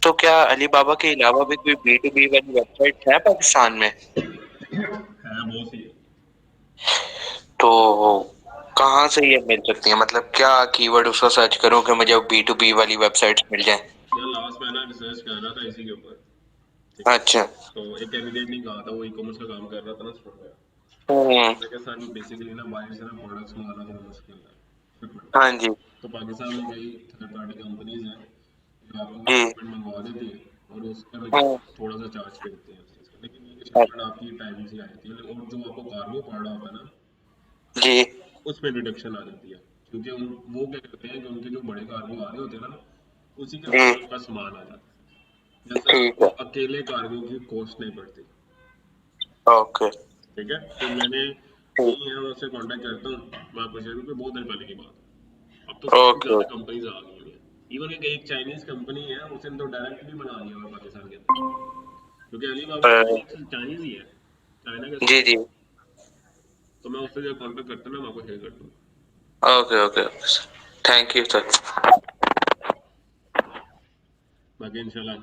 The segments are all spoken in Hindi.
तो क्या अलीबाबा के अलावा भी कोई बी टू बी वाली वेबसाइट है पाकिस्तान में? है बहुत सी। तो कहाँ से ये मिल सकती है, मतलब क्या कीवर्ड उसका सर्च करूं कि मुझे बी टू बी वाली वेबसाइट्स मिल जाए? यार लास्ट में ना रिसर्च कर रहा था इसी के ऊपर, ठीक है। अच्छा। तो एक कैंडिडेट ने कहा था वो ई कॉमर्स का काम कर रहा था ना स्टोर पे। हम्म। मैं सर बेसिकली ना बाहर से ना प्रोडक्ट्स मंगाना थोड़ा मुश्किल है, शिपमेंट। हाँ जी। तो पाकिस्तान में कई थर्ड पार्टी कंपनीज हैं जो आपको जी। शिपमेंट मंगवा देती है और उसका हाँ। थोड़ा सा चार्ज करते हैं उस चीज़ का, लेकिन ये शिपमेंट आपकी टाइम से आती है और जो आपको कार्गो पड़ रहा होता है ना जी। उसमें डिडक्शन आ जाती है। क्योंकि वो क्या करते हैं कि उनके जो बड़े कार्गो आ रहे होते हैं ना उसी के जी। साथ उनका सामान आ जाता है, जैसे ठीक आपको है। अकेले कार्गो की कॉस्ट नहीं पड़ती। ओके। ठीक है, तो मैंने ठीक। यही है उससे कांटेक्ट करता हूँ, मैं आपको शेयर करूँ, बहुत दिन पहले की बात है। अब तो काफी ओके। ज्यादा कंपनीज आ गई हैं। इवन एक चाइनीज कंपनी है उसने तो डायरेक्ट भी बना लिया हुआ है पाकिस्तान के अंदर, क्योंकि अलीबाबा चाइनीज ही है, चाइना के जी साथ। जी। तो मैं उससे जो कांटेक्ट करता हूँ ना मैं आपको शेयर कर दूँगा। Okay okay okay sir, thank you sir. बाकी इंशाल्लाह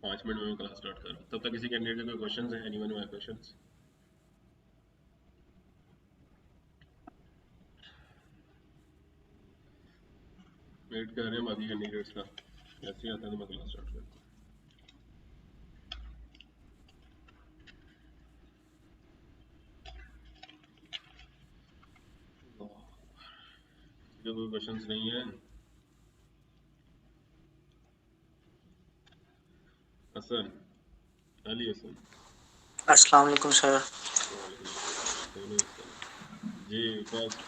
5 मिनट में क्लास स्टार्ट करूँ, तब तक किसी कैंडिडेट के कोई क्वेश्चन है? Anyone have questions? वेट कर रहे हैं बाकी कैंडिडेट्स का, जैसे ही आता है तो मैं क्लास स्टार्ट करता हूँ। जो कोई क्वेश्चंस नहीं है। हसन, अली हसन। अस्सलाम वालेकुम सर। वालेकुम अस्सलाम जी। फर्स्ट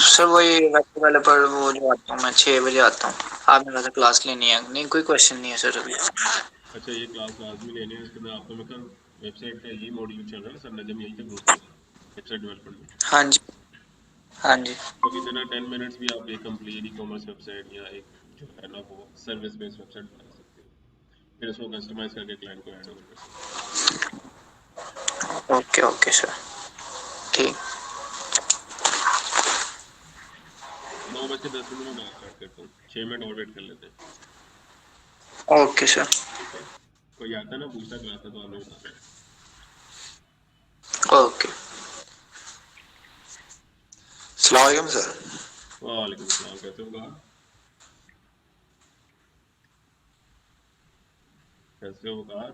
सर वही वैसे वाले पर वो जो आता हूँ मैं 6 बजे आता हूँ, आपने कहा था क्लास लेनी है, नहीं कोई क्वेश्चन नहीं है सर अभी। अच्छा, ये क्लास लाजमी लेनी है, इसके अंदर आपको मैं कल वेबसाइट का यही मॉड्यूल चल रहा है सर, नजम यही तक घुस गया वेबसाइट डेवलपमेंट में। हाँ जी। हाँ जी। तो विद इन 10 मिनट्स भी आप एक कंप्लीट ई कॉमर्स वेबसाइट या एक जो है ना वो सर्विस बेस्ड वेबसाइट बना सकते हो, फिर उसको कस्टमाइज करके क्लाइंट को हैंड ओवर कर सकते ओके ओके सर, ठीक। हो। 9:10 में क्लास स्टार्ट करता हूँ, 6 मिनट और वेट कर लेते हैं। Okay sir. ठीक है, कोई आता है ना पूछता क्लास है तो आपने बताना है। ओके। अस्सलाम वालेकुम सर। वालेकुम अस्सलाम, कैसे हो कहा? कैसे हो कार?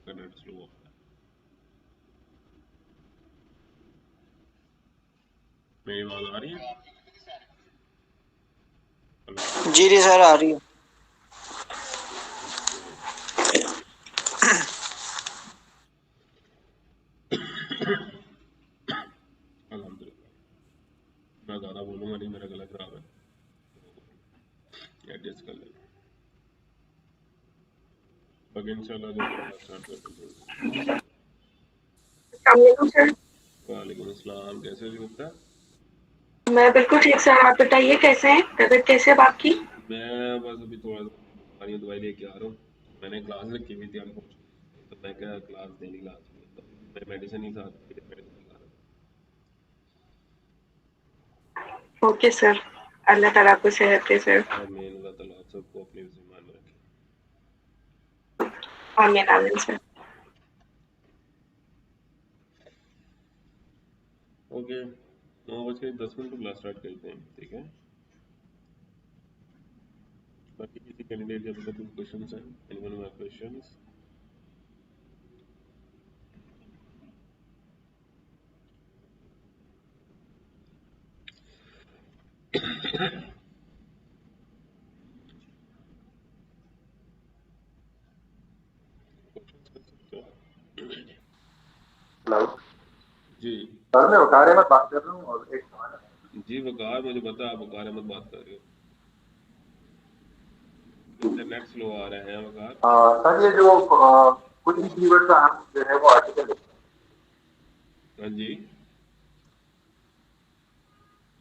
का नेट स्लो हो रहा है, मेरी आवाज आ रही है? हेलो। जी जी सर आ रही है। ओके। अल्हम्दुलिल्लाह। मैं ज़्यादा बोलूँगा नहीं, मेरा गला खराब है, एडजस्ट कर लेना। बाकी इंशाल्लाह जो क्लास स्टार्ट करते हैं। अस्सलामुअलैकुम सर। वालेकुम अस्सलाम, कैसे हो गुप्ता? मैं बिल्कुल ठीक सर, आप बताइए कैसे हैं, तबीयत कैसे है आपकी? मैं बस अभी थोड़ा बीमारी दवाई लेके आ रहा हूँ। मैंने क्लास रखी हुई थी अनफॉर्चुनेटली, तो मैं क्या क्लास देनी लाजमी है, तो मेरे मेडिसिन ही साथ थी, मेडिसिन ही खा रहा ओके सर, अल्लाह ताला आपको सेहत दे सर। था। आमीन, अल्लाह ताला आप सबको अपने ईमान में रखे। आमीन आमीन सर। ओके, 9:10 क्लास स्टार्ट करते हैं, ठीक है। बाकी किसी कैंडिडेट के अभी तक कोई क्वेश्चंस हैं? Anyone have questions? हेलो जी। सर, मैं वकार अहमद बात कर रहा हूँ और एक सवाल है। जी वकार, मुझे पता है आप वकार अहमद बात कर रहे हो। इंटरनेट स्लो आ रहा है वकार। सर ये जो कुछ भी कीवर्ड का हम जो है वो आर्टिकल लिखते हैं, हाँ जी।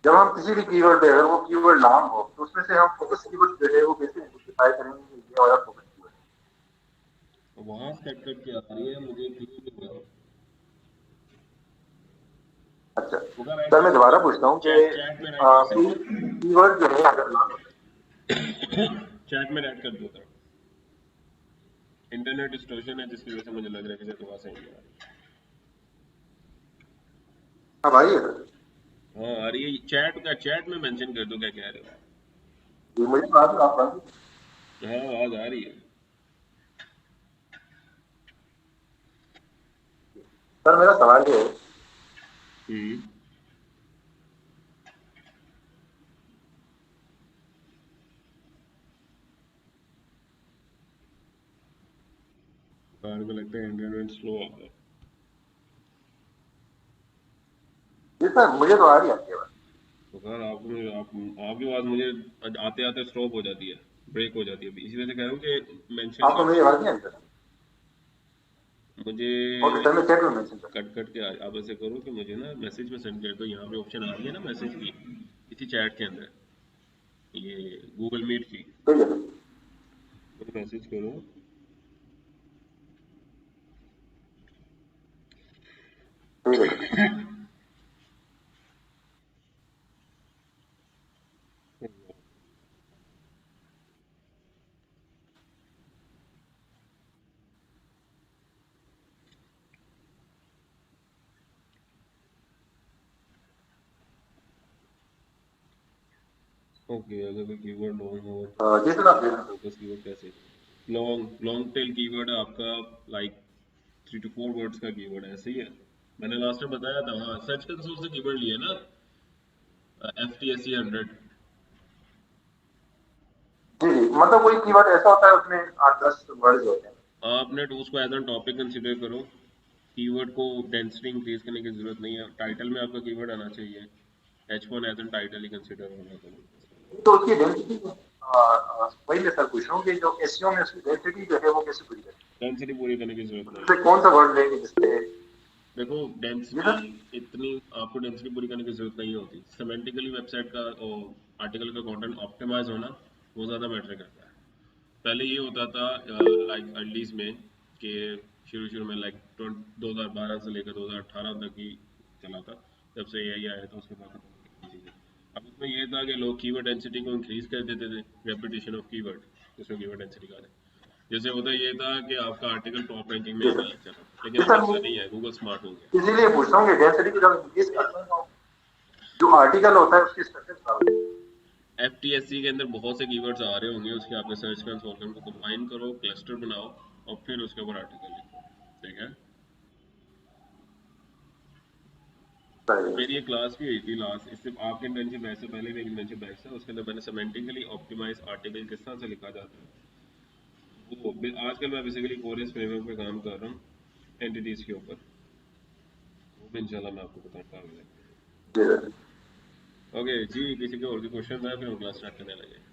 जब हम किसी भी कीवर्ड पे अगर वो कीवर्ड नाम हो तो उसमें से हम फोकस कीवर्ड जो है वो कैसे आइडेंटिफाई करेंगे कि ये वाला फोकस कीवर्ड वहां से कट कट के आ रही है, मुझे क्लियर नहीं हो रहा। है। अच्छा वकार राइट सर, मैं क्लिक, दोबारा पूछता हूँ कि चैट चैट में राइट क्लिक कीवर्ड जो है अगर नाम चैट में ऐड कर दो था। इंटरनेट डिस्टॉर्शन है जिसकी वजह से मुझे लग रहा है कि शायद आवाज सही नहीं आ रही। हाँ भाई, हाँ आ रही है। चैट में मेंशन कर दो क्या कह रहे हो। ये मुझे बात आप बात हाँ आवाज आ रही है। सर मेरा सवाल ये है, हम्म कार को लगता है इंटरनेट स्लो आ रहा है। जी सर मुझे तो आ रही है आपकी आवाज। तो कार आपकी आवाज मुझे आते आते स्टॉप हो जाती है, ब्रेक हो जाती है। इसी वजह से कह रहा हूँ कि मेंशन आपको कर मेरी दो आवाज नहीं आई सर? मुझे। ओके सर, मैं चैट में मेंशन कर कट कट के आप ऐसे करो कि मुझे ना मैसेज में सेंड कर दो। यहाँ पे ऑप्शन आ रही है ना मैसेज की, इसी चैट के अंदर, ये गूगल मीट की, ठीक है मुझे मैसेज करो। ठीक है सर। ओके अगर कोई कीवर्ड लॉन्ग हो जी सर आप देख रहे फोकस कीवर्ड कैसे, लॉन्ग टेल कीवर्ड है आपका, लाइक 3 to 4 वर्ड्स का कीवर्ड है, सही है। मैंने लास्ट टाइम बताया था। हाँ सर्च कंसोल से कीवर्ड लिए ना, FTSE 100। जी जी, मतलब कोई कीवर्ड ऐसा होता है उसमें 8-10 वर्ड होते हैं। आपने तो उसको एज एन टॉपिक कंसिडर करो। कीवर्ड को डेंसिटी इंक्रीज करने की जरूरत नहीं है। टाइटल में आपका कीवर्ड आना चाहिए। H1 एज एन टाइटल ही कंसिडर होना चाहिए। तो उसकी डेंसिटी वही मैं सर पूछ रहा हूँ कि जो एसईओ में उसकी डेंसिटी जो है वो कैसे पूरी करें? डेंसिटी पूरी करने की जरूरत नहीं उससे है। कौन सा वर्ड लेंगे जिससे? देखो जी डेंसिटी, सर। इतनी आपको डेंसिटी पूरी करने की जरूरत नहीं होती। सेमेंटिकली वेबसाइट का आर्टिकल का कंटेंट ऑप्टिमाइज होना वो ज़्यादा मैटर करता है। पहले ये होता था लाइक अर्लीज में कि शुरू में लाइक 2012 से लेकर 2018 तक ही चला था, जब से AI आया था उसके बाद चीज़ें। अब उसमें ये था कि लोग कीवर्ड डेंसिटी को इंक्रीज कर देते थे, रेपिटेशन ऑफ कीवर्ड, जिसको कीवर्ड डेंसिटी कहा जाए। जैसे होता ये था कि आपका आर्टिकल टॉप रैंकिंग में जी नहीं सर। है, चलो, लेकिन जी अब सर ऐसा मैं नहीं है, गूगल स्मार्ट हो गया। इसीलिए पूछ रहा हूँ कि डेंसिटी को जब इंक्रीज करते हैं तो जो आर्टिकल होता है उसकी स्ट्रक्चर क्या होती है? FTSE के अंदर बहुत से कीवर्ड्स आ रहे होंगे, उसके आपने सर्च कंसोल में उनको कंबाइन करो, क्लस्टर बनाओ और फिर उसके ऊपर आर्टिकल लिखो, ठीक है। सही है। मेरी एक क्लास भी हुई थी लास्ट, इससे आपके इंटर्नशिप बैच से पहले भी एक इंटर्नशिप बैच था, उसके अंदर मैंने सेमेंटिकली ऑप्टिमाइज आर्टिकल किस तरह से लिखा जाता है वो आजकल मैं बेसिकली कोरियस फ्रेमवर्क पे काम कर रहा हूँ एंटिटीज के ऊपर, वो भी इंशाल्लाह मैं आपको बताऊंगा आगे। जी सर। ओके जी, किसी के और भी क्वेश्चन है फिर हम क्लास स्टार्ट करने लगे।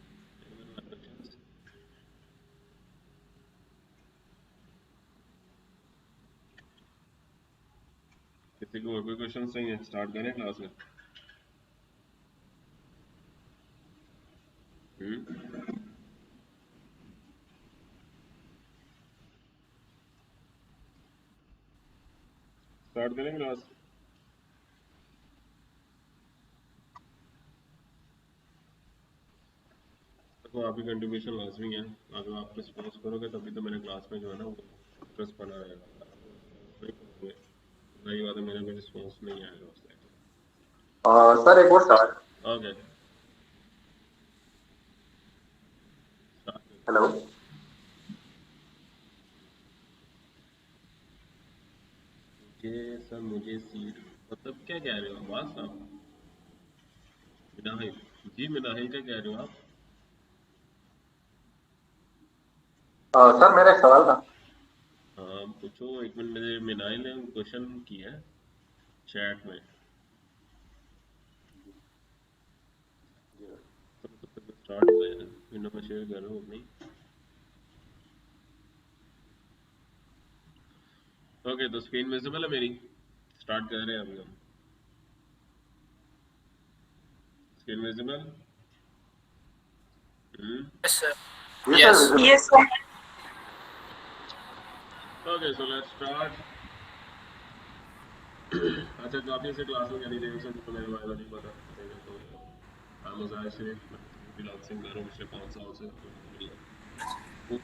किसी को और कोई क्वेश्चन नहीं है, स्टार्ट करें क्लास में। स्टार्ट करें क्लास। देखो आपकी कंट्रीब्यूशन लाजमी है, अगर आप रिस्पॉन्स करोगे तभी तो मेरे क्लास में जो है ना वो इंटरेस्ट बना रहेगा। सही बात है, मेरा कोई रिस्पॉन्स नहीं आएगा उस टाइम। सर एक और सवाल। Okay hello. सर मुझे सीट मतलब क्या कह रहे हो आवाज आप? मिनाहिल, जी मिनाहिल क्या कह रहे हो आप? सर मेरा एक सवाल था। हाँ पूछो, एक मिनट, मेरे मिनाहिल ने क्वेश्चन किया है चैट में, तो स्टार्ट हुआ है, विंडो में शेयर कर रहा हूँ अपनी। ओके तो स्क्रीन विजिबल है मेरी, स्टार्ट कर रहे हैं अभी हम। Screen visible? Yes, sir. जी Yes. Sir. Yes sir. Okay so let's start. अच्छा जो आपने इसे क्लास में करी थी तो मेरे बारे में नहीं पता, तो मैं मुजाहिर सिर्फ बिलाल सिंह कर रहा हूँ पिछले 5 साल से। बढ़िया। वो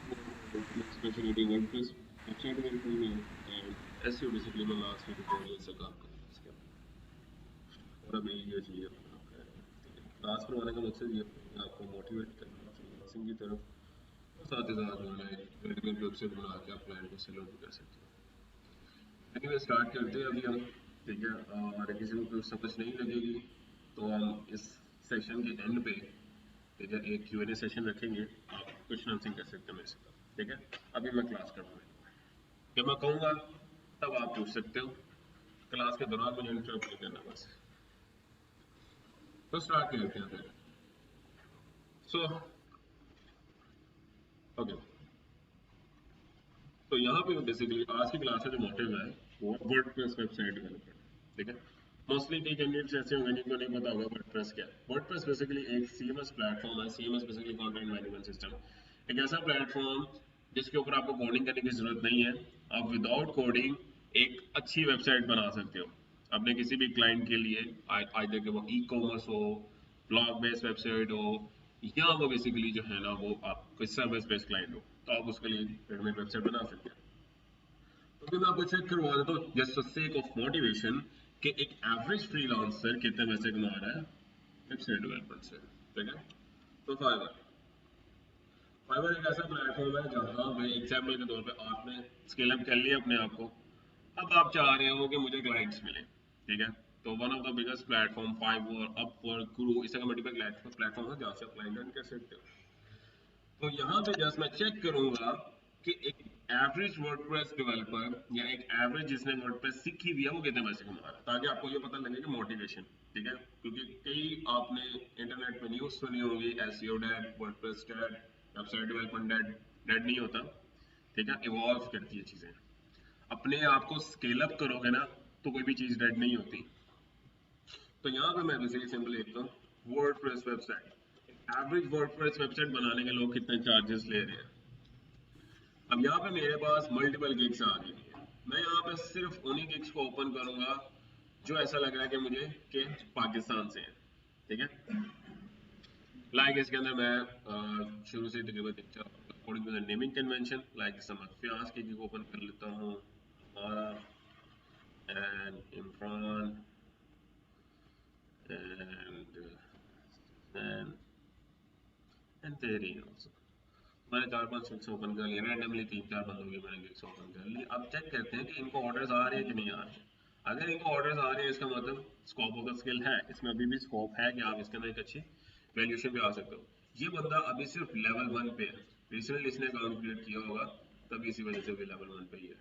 स्पेशलिटी वर्डप्रेस वेबसाइट डेवलपमेंट में एंड एसईओ बेसिकली मैं लास्ट ट्यूटोरियल से काम कर रहा हूँ इसके ऊपर। और अभी ये चाहिए अपना क्लास करवाने का मकसद ये है आपको मोटिवेट करना फ्रीलांसिंग की तरफ, और साथ ही साथ जो है रेडीमेड वेबसाइट बना के आप क्लाइंट को सेल आउट भी कर सकते हो। लेकिन स्टार्ट करते हैं अभी हम, ठीक है। अगर किसी को कुछ समझ नहीं लगेगी तो हम इस सेशन के एंड पे, ठीक है, एक Q&A सेशन रखेंगे, आप क्वेश्चन आंसरिंग कर सकते हैं मेरे से, ठीक है। अभी मैं क्लास करवाऊंगा, जब मैं कहूँगा तब आप पूछ सकते हो, क्लास के दौरान मुझे इंटरप्ट नहीं करना बस। तो स्टार्ट करते हैं फिर। सो ओके, तो यहाँ पे बेसिकली आज की क्लास का जो मोटिव है वो वर्डप्रेस वेबसाइट डेवलपर, ठीक है। मोस्टली कई कैंडिडेट्स ऐसे होंगे जिनको नहीं पता होगा वर्डप्रेस क्या है। वर्डप्रेस बेसिकली एक सीएमएस प्लेटफॉर्म है। CMS basically content management system, एक ऐसा प्लेटफॉर्म जिसके ऊपर आपको कोडिंग करने की जरूरत नहीं है। आप विदाउट कोडिंग एक अच्छी वेबसाइट बना सकते हो अपने किसी भी क्लाइंट के लिए, आइदर कि वो ई कॉमर्स हो, ब्लॉग बेस्ड वेबसाइट हो, या वो बेसिकली जो है ना वो आप कोई सर्विस बेस्ड क्लाइंट हो, तो आप उसके लिए रेडीमेड वेबसाइट बना सकते हैं। तो फिर मैं आपको चेक करवा देता हूँ just for sake of motivation कि एक एवरेज फ्रीलांसर कितने पैसे कमा रहा है वेबसाइट डेवलपमेंट से, ठीक है। तो फाइवर फाइवर एक ऐसा प्लेटफॉर्म है जहाँ पे एग्जाम्पल के तौर पे आपने स्केल अप कर लिया अपने आप को, अब आप चाह रहे हो कि मुझे क्लाइंट्स मिले, ठीक है। तो one of the biggest platform Fiverr, Upwork, grow, इस तरह का मल्टीपल प्लेटफॉर्म है जहाँ से आप क्लाइंट अर्न कर सकते हो। तो यहाँ पे जस्ट मैं चेक करूंगा कि एक एवरेज वर्डप्रेस डेवलपर या एक एवरेज जिसने वर्डप्रेस सीखी हुई है वो कितने पैसे कमा रहा है, ताकि आपको ये पता लगे कि मोटिवेशन, ठीक है। क्योंकि कई आपने इंटरनेट पे न्यूज़ सुनी होगी, SEO dead, WordPress dead, website development dead. Dead नहीं होता, ठीक है, इवॉल्व करती है चीजें। अपने आप को स्केल अप करोगे ना तो कोई भी चीज डेड नहीं होती। तो यहाँ पे मैं बेसिकली सिंपल लिखता हूँ WordPress website, average WordPress website बनाने के लोग कितने चार्जेस ले रहे हैं। अब यहाँ पे मेरे पास मल्टीपल गिग्स आ गई है। मैं यहाँ पे सिर्फ उन्हीं गिग्स को ओपन करूंगा जो ऐसा लग रहा है कि मुझे कि पाकिस्तान से है, ठीक है। लाइक इसके अंदर मैं शुरू से तकरीबन according to the naming convention, like समझ फ्याज की गिग ओपन कर लेता हूँ, हमारा एंड इमरान एंड एंड तेरी also। मैंने 4-5 गिग्स ओपन कर लिया रैंडमली, 3-4 बंदों की मैंने गिग्स ओपन कर ली। अब चेक करते हैं कि इनको ऑर्डर्स आ रहे हैं कि नहीं आ रहे हैं। अगर इनको ऑर्डर्स आ रहे हैं इसका मतलब स्कोप ऑफ द स्किल है, इसमें अभी भी स्कोप है कि आप इसके अंदर एक अच्छी वैल्यूएशन पे आ सकते हो। ये बंदा अभी सिर्फ लेवल 1 पे है, रिसेंटली इसने अकाउंट क्रिएट किया होगा तभी इसी वजह से भी लेवल 1 पे ही है।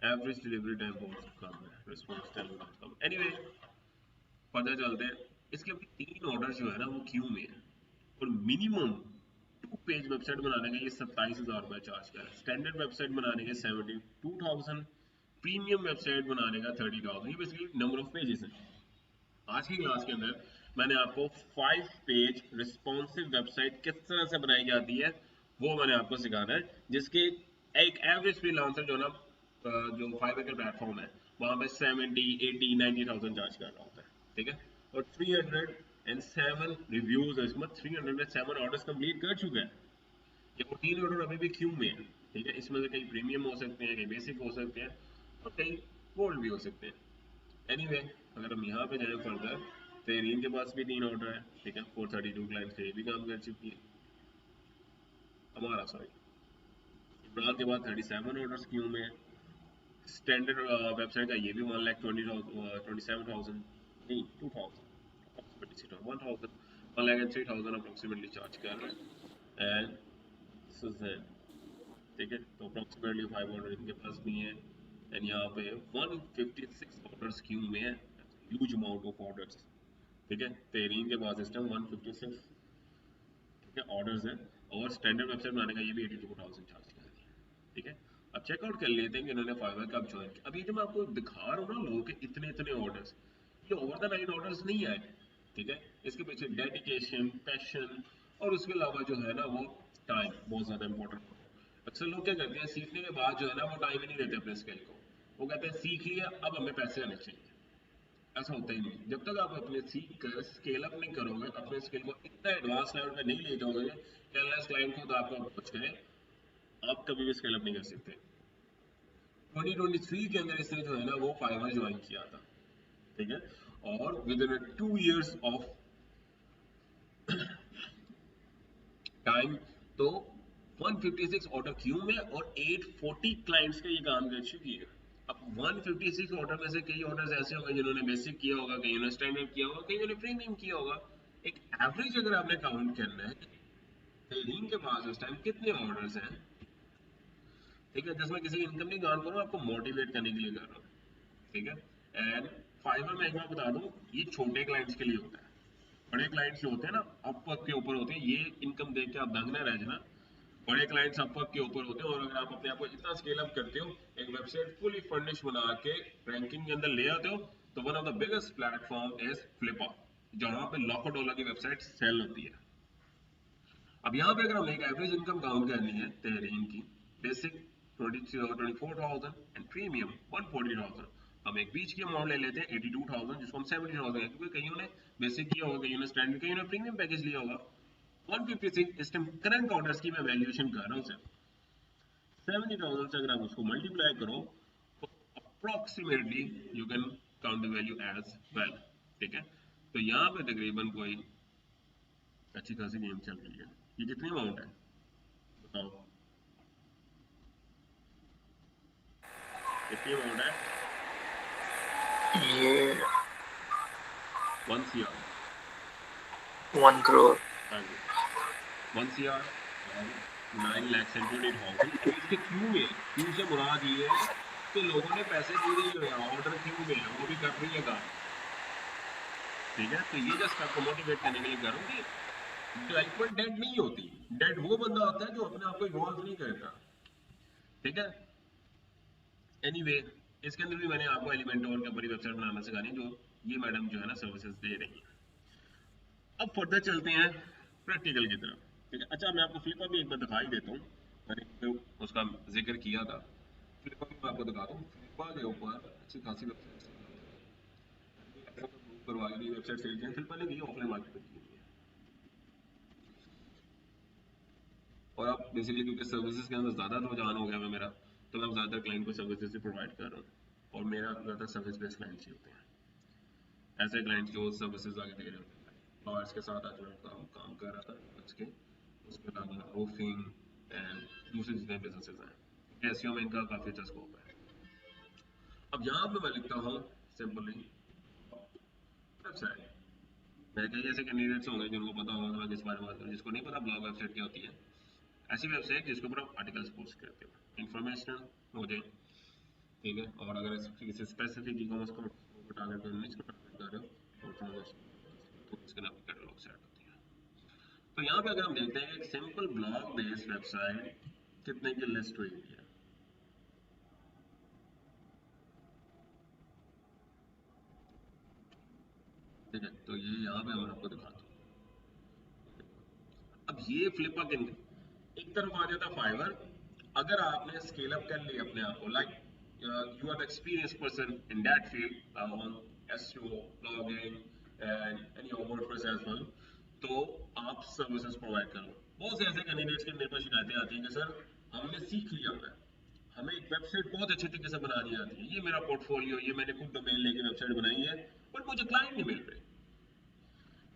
एवरेज डिलीवरी टाइम बहुत कम है, रिस्पांस टाइम बहुत कम। एनीवे पता चलते हैं, इसके अभी 3 ऑर्डर जो है ना वो क्यू में है, और मिनिमम 2 पेज वेबसाइट बनाने के ये 27,000 रुपये चार्ज कर रहा है। स्टैंडर्ड वेबसाइट बनाने के 72,000, प्रीमियम वेबसाइट बनाने का 30,000। ये बेसिकली नंबर ऑफ पेजेस है। आज की क्लास के अंदर मैंने आपको 5 पेज रिस्पॉन्सिव वेबसाइट किस तरह से बनाई जाती है वो मैंने आपको सिखाना है, जिसके एक एवरेज फ्रीलांसर जो ना जो फाइवर का प्लेटफॉर्म है वहां पे 70, 80, 90,000 चार्ज कर रहा होता है, ठीक है। और 307 रिव्यूज है, इसमें 307 ऑर्डर्स कंप्लीट कर चुका है। ये 14 ऑर्डर अभी भी क्यू में है, ठीक है। इसमें से कई प्रीमियम हो सकते हैं, कई बेसिक हो सकते हैं, और कई गोल्ड भी हो सकते हैं। एनीवे अगर हम यहाँ पे जाएं फर्दर, तो रीन के पास भी 3 ऑर्डर है, ठीक है। 432 क्लाइंट से ये भी काम कर चुकी है हमारा, सॉरी इमरान के बाद 37 ऑर्डर्स क्यों में है। स्टैंडर्ड वेबसाइट का ये भी 1,27,000 नहीं 2,000 अप्रोक्सीमेटली 1,03,000 अप्रोक्सीमेटली चार्ज कर रहा है। एंड सुजैन, ठीक है, तो अप्रोक्सीमेटली 5 ऑर्डर इनके पास भी है। एंड यहाँ पे 156 ऑर्डर्स क्यू में है, ह्यूज अमाउंट ऑफ ऑर्डर्स, ठीक है। तेरीन के पास सिस्टम 156, ठीक है, ऑर्डर्स है। और स्टैंडर्ड वेबसाइट बनाने का ये भी 82,000 चार्ज कर दिया, ठीक है। अब चेकआउट कर लेते हैं कि इन्होंने फाइवर कब ज्वाइन किया। अब ये जो मैं आपको दिखा रहा हूँ ना लोगों के इतने इतने ऑर्डर्स, ये ओवर द नाइट ऑर्डर्स नहीं आए, ठीक है। इसके पीछे डेडिकेशन, पैशन, और उसके अलावा जो है ना वो टाइम बहुत ज़्यादा इंपॉर्टेंट होता है। अक्सर लोग क्या करते हैं सीखने के बाद जो है ना वो टाइम ही नहीं देते अपने स्किल को, वो कहते हैं सीख लिया अब हमें पैसे आने चाहिए। ऐसा होता ही नहीं। जब तक आप अपने सीख कर स्केल अप नहीं करोगे, अपने स्किल को इतना एडवांस लेवल पे नहीं ले जाओगे कि अनलेस क्लाइंट खुद आपको अप्रोच करे, आप कभी भी स्केल अप नहीं कर सकते। 2023 के अंदर इसने जो है ना वो फाइवर ज्वाइन किया था, ठीक है, और with in 2 years of time तो 156 ऑर्डर क्यू में और 840 क्लाइंट्स के ये काम कर चुकी है। अब 156 ऑर्डर में से कई ऑर्डर्स ऐसे होंगे जिन्होंने बेसिक किया होगा, कईयों ने स्टैंडर्ड किया होगा, कईयों ने प्रीमियम किया होगा। एक एवरेज अगर आपने काउंट करना है, तेरीन के पास उस टाइम कितने ऑर्डर्स हैं, ठीक है, जिसमें किसी इनकम नहीं काउंट करूँ, आपको मोटिवेट करने के लिए कर रहा हूँ, ठीक है। एंड फाइवर में एक बार बता दूं, ये छोटे क्लाइंट्स के लिए होता है। बड़े क्लाइंट्स जो होते हैं ना अपवर्क के ऊपर होते हैं, ये इनकम देख के आप दंग न रह जाना। बड़े क्लाइंट्स अपवर्क के ऊपर होते हैं, और अगर आप अपने आप को इतना स्केल अप करते हो, एक वेबसाइट फुली फर्निश बना के रैंकिंग के अंदर ले आते हो, तो one of the biggest platform is Flippa, जहाँ पे लाखों डॉलर की वेबसाइट सेल होती है। अब यहाँ पे अगर हम एक एवरेज इनकम काउंट करनी है तेहरीन की, बेसिक 24,000 एंड प्रीमियम 140,000, हम एक बीच की अमाउंट ले लेते हैं 82,000, जिसको हम 70,000, क्योंकि कईयों ने बेसिक किया होगा, कईयों ने स्टैंडर्ड, कईयों ने प्रीमियम पैकेज लिया होगा। 156 इस टाइम करंट ऑर्डर्स की मैं वैल्यूएशन कर रहा हूँ सर, 70,000 से अगर आप उसको मल्टीप्लाई करो तो approximately you can count the value as well, ठीक है। तो यहाँ पे तकरीबन कोई अच्छी खासी गेम चल रही है। ये कितनी अमाउंट है बताओ, कितनी अमाउंट है? ये 1 CR, 1 करोड़। हाँ जी, 1 CR और 9 lakhs and 20,000। अब इसके क्यू से मुराद ये है कि लोगों ने पैसे दे दिए हैं, ऑर्डर क्यू में है, वो भी कर रही है काम, ठीक है। तो ये जस्ट आपको मोटिवेट करने के लिए कर रहा हूँ कि डेवलपमेंट डेड नहीं होती, डेड वो बंदा होता है जो अपने आप को इवॉल्व नहीं करता, ठीक है। एनीवे, इसके अंदर भी मैंने आपको एलिमेंटोर के ऊपर वेबसाइट बनाना सिखानी है, जो ये मैडम जो है ना सर्विसेज दे रही है। अब फर्दर चलते हैं प्रैक्टिकल की तरफ, ठीक है। अच्छा, मैं आपको फ्लिपा भी एक बार दिखा ही देता हूँ, मैंने तो उसका जिक्र किया था, फ्लिपा भी मैं आपको दिखा दूँ। फ्लिपा के ऊपर अच्छी खासी वेबसाइट करवा ली वेबसाइट सेल की, फ्लिपा ने भी ऑफलाइन मार्केटिंग की हुई है। और अब बेसिकली क्योंकि सर्विसेज के अंदर ज़्यादा रुझान हो गया है मेरा, तो मैं ज़्यादातर क्लाइंट को सर्विसेज से प्रोवाइड कर रहा हूँ, और मेरा ज़्यादा सर्विस बेस्ड क्लाइंट्स ही होते हैं, ऐसे क्लाइंट्स जो सर्विसेज आगे दे रहे होते हैं। और इसके साथ आज मैं काम कर रहा था आज के, उसके अलावा रूफिंग एंड दूसरे जितने बिजनेसेस हैं, एसईओ में इनका काफ़ी अच्छा स्कोप है। अब यहाँ पे मैं लिखता हूँ सिंपली वेबसाइट। मेरे कई ऐसे कैंडिडेट्स होंगे जिनको पता होगा मैं किस बारे में बात करूँ, जिसको नहीं पता ब्लॉग वेबसाइट क्या होती है। ऐसी वेबसाइट जिसके ऊपर आप आर्टिकल्स पोस्ट करते हो, इंफॉर्मेशन हो जाए, ठीक है। और अगर किसी स्पेसिफिक ई कॉमर्स को टारगेट कर निश को टारगेट कर रहे हो और ट्रांजेक्शन, तो उसके नाम की कैटलॉग सेट होती है। तो यहाँ पे अगर हम देखते हैं कि एक सिंपल ब्लॉग बेस्ड वेबसाइट कितने की लिस्ट हुई है, ठीक है। तो ये यहाँ पे मैं आपको दिखाता हूँ। अब ये फ्लिपा के एक तरफ आ जाता फाइवर। अगर आपने स्केल अप कर लिया अपने आप को, like you are the experience person in that field on SEO, blogging and any WordPress as well, तो आप सर्विसेज प्रोवाइड करो। बहुत से ऐसे कैंडिडेट्स के मेरे पास शिकायतें आती हैं कि सर हमने सीख लिया है, हमें एक वेबसाइट बहुत अच्छे तरीके से बनानी आती है, ये मेरा पोर्टफोलियो, ये मैंने खुद डोमेन लेके वेबसाइट बनाई है, बट मुझे क्लाइंट नहीं मिल रहे।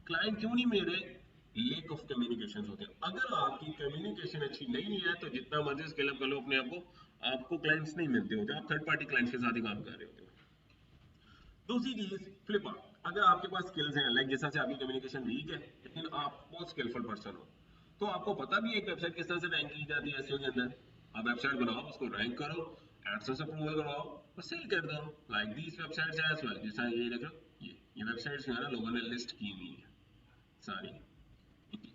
क्लाइंट क्यों नहीं मिल रहे? लेक ऑफ कम्युनिकेशन होते हैं। अगर आपकी कम्युनिकेशन अच्छी नहीं है तो जितना मर्जी स्केल अप कर लो अपने आप को, आपको क्लाइंट्स नहीं मिलते होते, आप थर्ड पार्टी क्लाइंट्स के साथ ही काम कर रहे होते हो। दूसरी चीज फ्लिपा, अगर आपके पास स्किल्स हैं, लाइक जैसा से आपकी कम्युनिकेशन वीक है लेकिन आप बहुत स्किलफुल पर्सन हो, तो आपको पता भी है एक वेबसाइट किस तरह से रैंक की जाती है एसईओ के अंदर। आप वेबसाइट बनाओ, उसको रैंक करो, एडसेंस अप्रूवल करवाओ और सेल कर दो, like these websites as well. जैसा ये देखो, ये वेबसाइट्स जो है ना लोगों ने लिस्ट की हुई है सारी,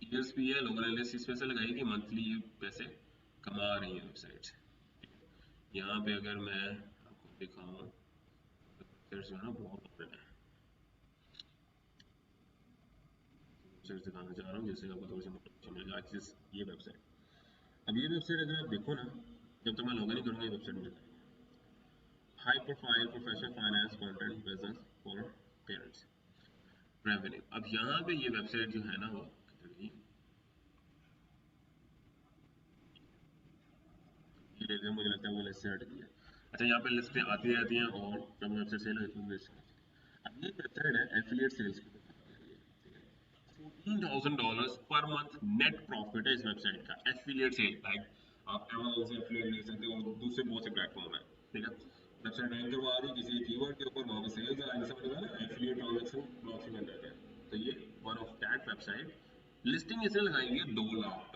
ईयर्स भी है, लोगों ने लिस्ट इस पे से लगाई कि मंथली ये पैसे कमा रही है वेबसाइट्स। यहाँ पे अगर मैं आपको दिखाऊं वेबसाइट्स जो है ना बहुत ओपन है, वेबसाइट्स दिखाना चाह रहा हूँ जिससे आपको थोड़ी सी मोटिवेशन मिलेगा एक्सेस। ये वेबसाइट, अब ये वेबसाइट अगर आप देखो ना, जब तक मैं लॉगिन नहीं करूँगा ये वेबसाइट मिल जाएगी। High profile professional finance content business for parents revenue. अब यहाँ पे ये वेबसाइट जो है ना वो कितनी ये मुझे लगता है वो लिस्ट से हट गई है। अच्छा यहाँ पे लिस्टें आती रहती हैं और जब वेबसाइट सेल होती है अब ये वेबसाइट है एफिलिएट सेल्स की। $14,000 पर मंथ नेट प्रॉफिट है इस वेबसाइट का एफिलिएट सेल। लाइक आप Amazon से एफिलिएट ले सकते हो, दूसरे बहुत से प्लेटफॉर्म है, ठीक है। वेबसाइट रैंक करवा रही किसी कीवर्ड के ऊपर, वहां पे सेल्स आ रही, समझ में ना, एफिलिएट ट्रांजैक्शन ब्लॉक्स में जाते हैं। तो ये one of that website. Listing इसे लगाएंगे $2 लाख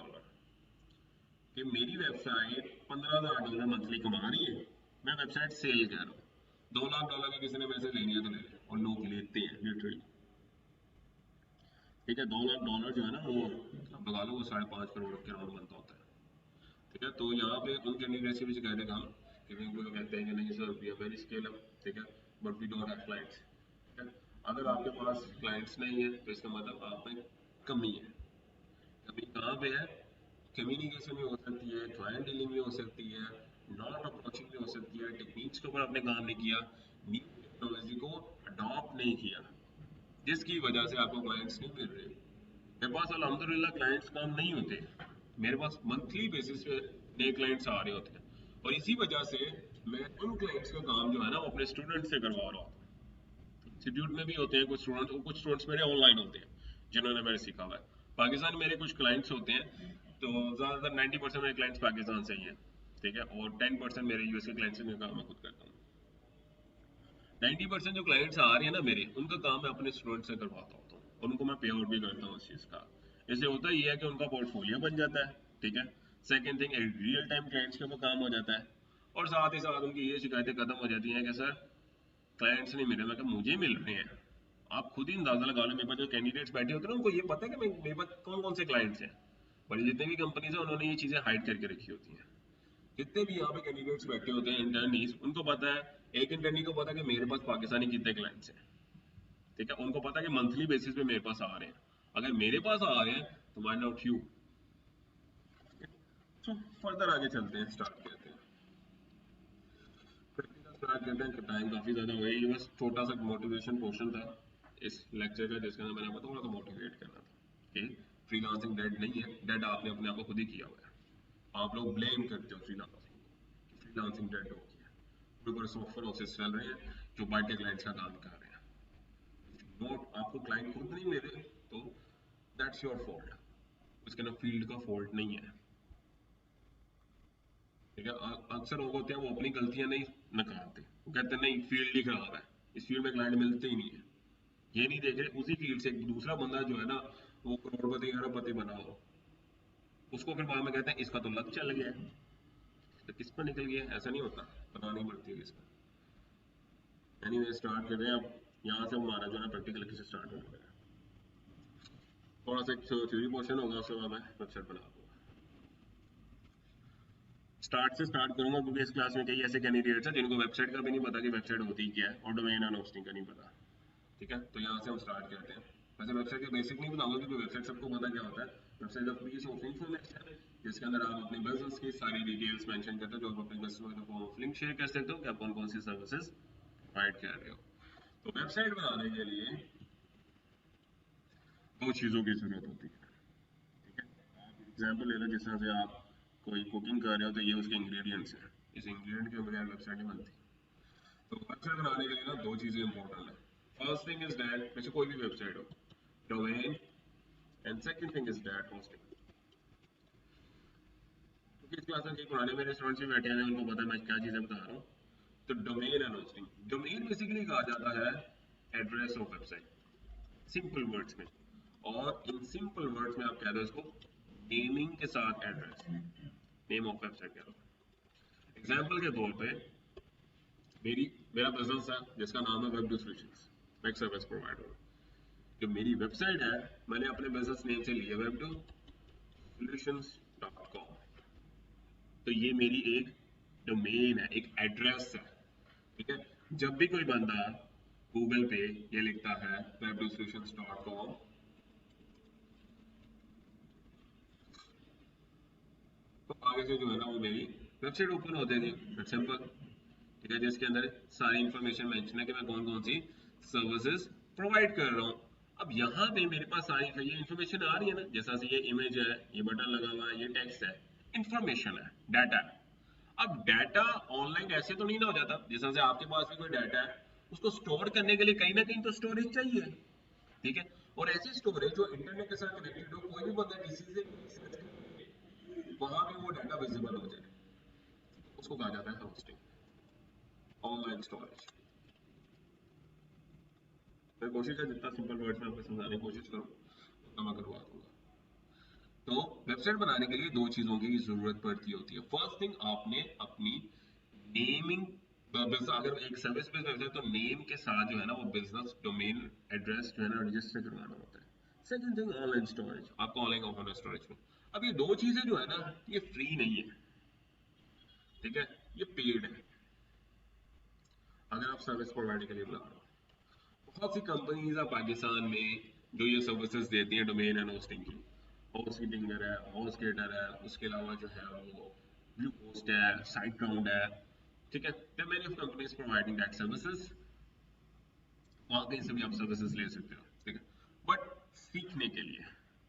कि मेरी वेबसाइट $15,000 मंथली कमा रही है, मैं वेबसाइट सेल कर रहा हूँ। $2 लाख की किसी ने मेरे से लेनी है तो ले ले, और लोग लेते हैं लिटरली, ठीक है। $2 लाख जो है ना वो लगा लो वो 5.5 करोड़ के अराउंड बनता होता है, ठीक है। तो यहाँ पे उन कैंडिडेट्स की भी शिकायत है काम कि वो कहते हैं कि नहीं sir we are very scale up, ठीक है, but we don't have clients, ठीक है। अगर आपके पास क्लाइंट्स नहीं है तो इसका मतलब आप में कमी है। कमी कहाँ पे है? कम्युनिकेशन में हो सकती है, क्लाइंट डीलिंग में हो सकती है, नॉट अप्रोचिंग में हो सकती है, टेक्निक्स के ऊपर आपने काम नहीं किया, न्यू टेक्नोलॉजी को अडॉप्ट नहीं किया, जिसकी वजह से आपको क्लाइंट्स नहीं मिल रहे। मेरे पास अल्हम्दुलिल्लाह क्लाइंट्स कम नहीं होते, मेरे पास मंथली बेसिस पे नए क्लाइंट्स आ रहे होते हैं, और इसी वजह से मैं उन क्लाइंट्स का काम जो है ना वो अपने स्टूडेंट से करवा रहा हूँ। इंस्टीट्यूट में भी होते हैं कुछ स्टूडेंट्स मेरे ऑनलाइन होते हैं जिन्होंने मैंने सीखा हुआ है। पाकिस्तान में मेरे कुछ क्लाइंट्स होते हैं, तो ज़्यादातर 90% मेरे क्लाइंट्स पाकिस्तान से ही हैं, ठीक है, और 10% मेरे यूएस के क्लाइंट्स से काम मैं खुद करता हूँ। 90% जो क्लाइंट्स आ रहे हैं ना मेरे, उनका काम मैं अपने स्टूडेंट से करवाता होता हूँ, और उनको मैं पे आउट भी करता हूँ उस चीज़ का। इससे होता ये है कि उनका पोर्टफोलियो बन जाता है, ठीक है। Second thing, real time clients के ऊपर काम हो जाता है, और साथ ही साथ उनकी ये शिकायतें खत्म हो जाती हैं कि सर क्लाइंट्स नहीं मिले। मैं कहा मुझे मिल रहे हैं, आप खुद ही अंदाजा लगा लो। मेरे पास जो कैंडिडेट्स बैठे होते हैं ना उनको ये पता है कि मेरे पास कौन कौन से क्लाइंट्स हैं, बड़ी जितने भी कंपनीज हैं उन्होंने ये चीज़ें हाइड करके रखी होती हैं। जितने भी यहाँ पे कैंडिडेट्स बैठे होते हैं इंटर्नीज, उनको पता है, एक इंटर्नी को पता है कि मेरे पास पाकिस्तानी कितने क्लाइंट्स हैं, ठीक है। उनको पता है कि मंथली बेसिस पे मेरे पास आ रहे हैं, अगर मेरे पास आ रहे हैं तो माइंड आउट यू। तो फर्दर आगे चलते हैं, स्टार्ट करते हैं, स्टार्ट करते हैं। टाइम काफ़ी ज़्यादा हुआ है, ये बस छोटा सा मोटिवेशन पोर्शन था इस लेक्चर का, जिसके अंदर मैंने आपको थोड़ा सा मोटिवेट करना था कि फ्रीलांसिंग डेड नहीं है, डेड आपने अपने आप को खुद ही किया हुआ है। आप लोग ब्लेम करते हो फ्रीलांसिंग को, फ्रीलांसिंग डेड हो गया, ऊपर सॉफ्टवेयर हाउसेस चल रहे हैं जो बाइट के क्लाइंट्स का काम कर रहे हैं। नोट आपको क्लाइंट खुद नहीं मिले तो दैट्स योर फॉल्ट, उसके ना फील्ड का फॉल्ट नहीं है, ठीक है। अक्सर लोग होते हैं वो अपनी गलतियां नहीं नकारते, वो कहते हैं नहीं फील्ड ही खराब है, इस फील्ड में क्लाइंट मिलते ही नहीं है। ये नहीं देख रहे उसी फील्ड से एक दूसरा बंदा जो है ना वो करोड़पति अरबपति बना हो, उसको फिर बाद में कहते हैं इसका तो लक चल गया है, तो किस पर निकल गया? ऐसा नहीं होता, बतानी पड़ती है किसका। एनीवे स्टार्ट कर रहे हैं अब, यहाँ से हमारा जो है प्रैक्टिकल से स्टार्ट होगा, थोड़ा सा एक थ्योरी पोर्शन होगा, उसके बाद मैं वेबसाइट बना दूंगा। स्टार्ट से स्टार्ट करूंगा क्योंकि इस क्लास में कई ऐसे कैंडिडेट्स हैं जिनको वेबसाइट का भी नहीं पता कि वेबसाइट होती क्या है, और डोमेन एंड होस्टिंग का नहीं पता, ठीक है। तो यहाँ से हम स्टार्ट करते हैं। वैसे वेबसाइट के बेसिक नहीं बताऊंगा क्योंकि वेबसाइट सबको पता क्या होता है। Website of peace of information है जिसके अंदर आप अपने बिजनेस की सारी डिटेल्स मेंशन करते हो, जो आप अपने कस्टमर के फॉर्म ऑफ लिंक शेयर कर सकते हो कि आप कौन कौन सी सर्विसेज प्रोवाइड कर रहे हो। तो वेबसाइट बनाने के लिए दो चीज़ों की जरूरत होती है, ठीक है। आप एग्जाम्पल ले लो, जिस तरह से आप कोई कुकिंग कर रहे हो तो ये उसके इंग्रेडिएंट्स हैं, इस इंग्रेडिएंट के बगैर वेबसाइट नहीं बनती। तो वेबसाइट बनाने के लिए ना दो चीज़ें इंपॉर्टेंट है। फर्स्ट थिंग इज दैट, जैसे कोई भी वेबसाइट हो, domain, and second thing is that hosting. क्योंकि इस क्लास में कई पुराने मेरे स्टूडेंट्स भी बैठे हैं, उनको पता है मैं क्या चीज़ें बता रहा हूँ। तो domain and hosting, domain basically कहा जाता है address of website, simple words में, और इन सिंपल वर्ड्स में आप कह दो इसको नेमिंग के साथ एड्रेस, नेम ऑफ वेबसाइट कह दो। एग्जाम्पल के तौर पे मेरा बिजनेस है जिसका नाम है वेब सॉल्यूशंस, मैं एक सर्विस प्रोवाइडर हूँ। जो मेरी वेबसाइट है मैंने अपने बिजनेस नेम से लिया websolutions.com, तो ये मेरी एक डोमेन है, एक एड्रेस है, ठीक है। जब भी कोई बंदा गूगल पे ये लिखता है websolutions.com, तो आगे से जो है ना वो मेरी वेबसाइट ओपन होती थी, सिंपल, ठीक है, जिसके अंदर सारी इंफॉर्मेशन मेंशन है कि मैं कौन कौन सी सर्विसेज प्रोवाइड कर रहा हूँ। अब यहाँ पे मेरे पास सारी ये इन्फॉर्मेशन आ रही है ना, जैसा से ये इमेज है, ये बटन लगा हुआ है, ये टेक्स्ट है, इन्फॉर्मेशन है, डाटा है। अब डाटा ऑनलाइन ऐसे तो नहीं ना हो जाता, जैसा से आपके पास भी कोई डाटा है, उसको स्टोर करने के लिए कहीं ना कहीं तो स्टोरेज चाहिए, ठीक है। और ऐसी स्टोरेज जो इंटरनेट के साथ कनेक्टेड हो, कोई भी बंदा किसी से सर्च करे वहां पे वो डाटा विजिबल हो जाए, उसको कहा जाता है होस्टिंग, ऑनलाइन स्टोरेज। मैं कोशिश है जितना सिंपल वर्ड्स में आपको समझाने की कोशिश करूँ उतना मैं करवा दूंगा। तो वेबसाइट बनाने के लिए दो चीजों की जरूरत पड़ती होती है। फर्स्ट थिंग, आपने अपनी नेमिंग, अगर एक सर्विस बेस्ड वेबसाइट तो नेम के साथ जो है ना वो बिजनेस डोमेन एड्रेस जो है ना रजिस्टर करवाना होता है। सेकंड थिंग, ऑनलाइन स्टोरेज, आपका ऑनलाइन ऑफलाइन स्टोरेज में। अब ये दो चीजें जो है ना ये फ्री नहीं है, ठीक है, ये पेड है अगर आप सर्विस प्रोवाइडर के लिए बना रहे हो। बहुत सी कंपनीज है पाकिस्तान में जो ये सर्विसेज देती हैं डोमेन एंड होस्टिंग की। होस्टिंगर है, होस्टगेटर है, उसके अलावा जो है वो ब्लू होस्ट है, साइट ग्राउंड है, ठीक है। There many of companies providing that services, वहां कहीं से भी आप सर्विसेज ले सकते हो, ठीक है। बट सीखने के लिए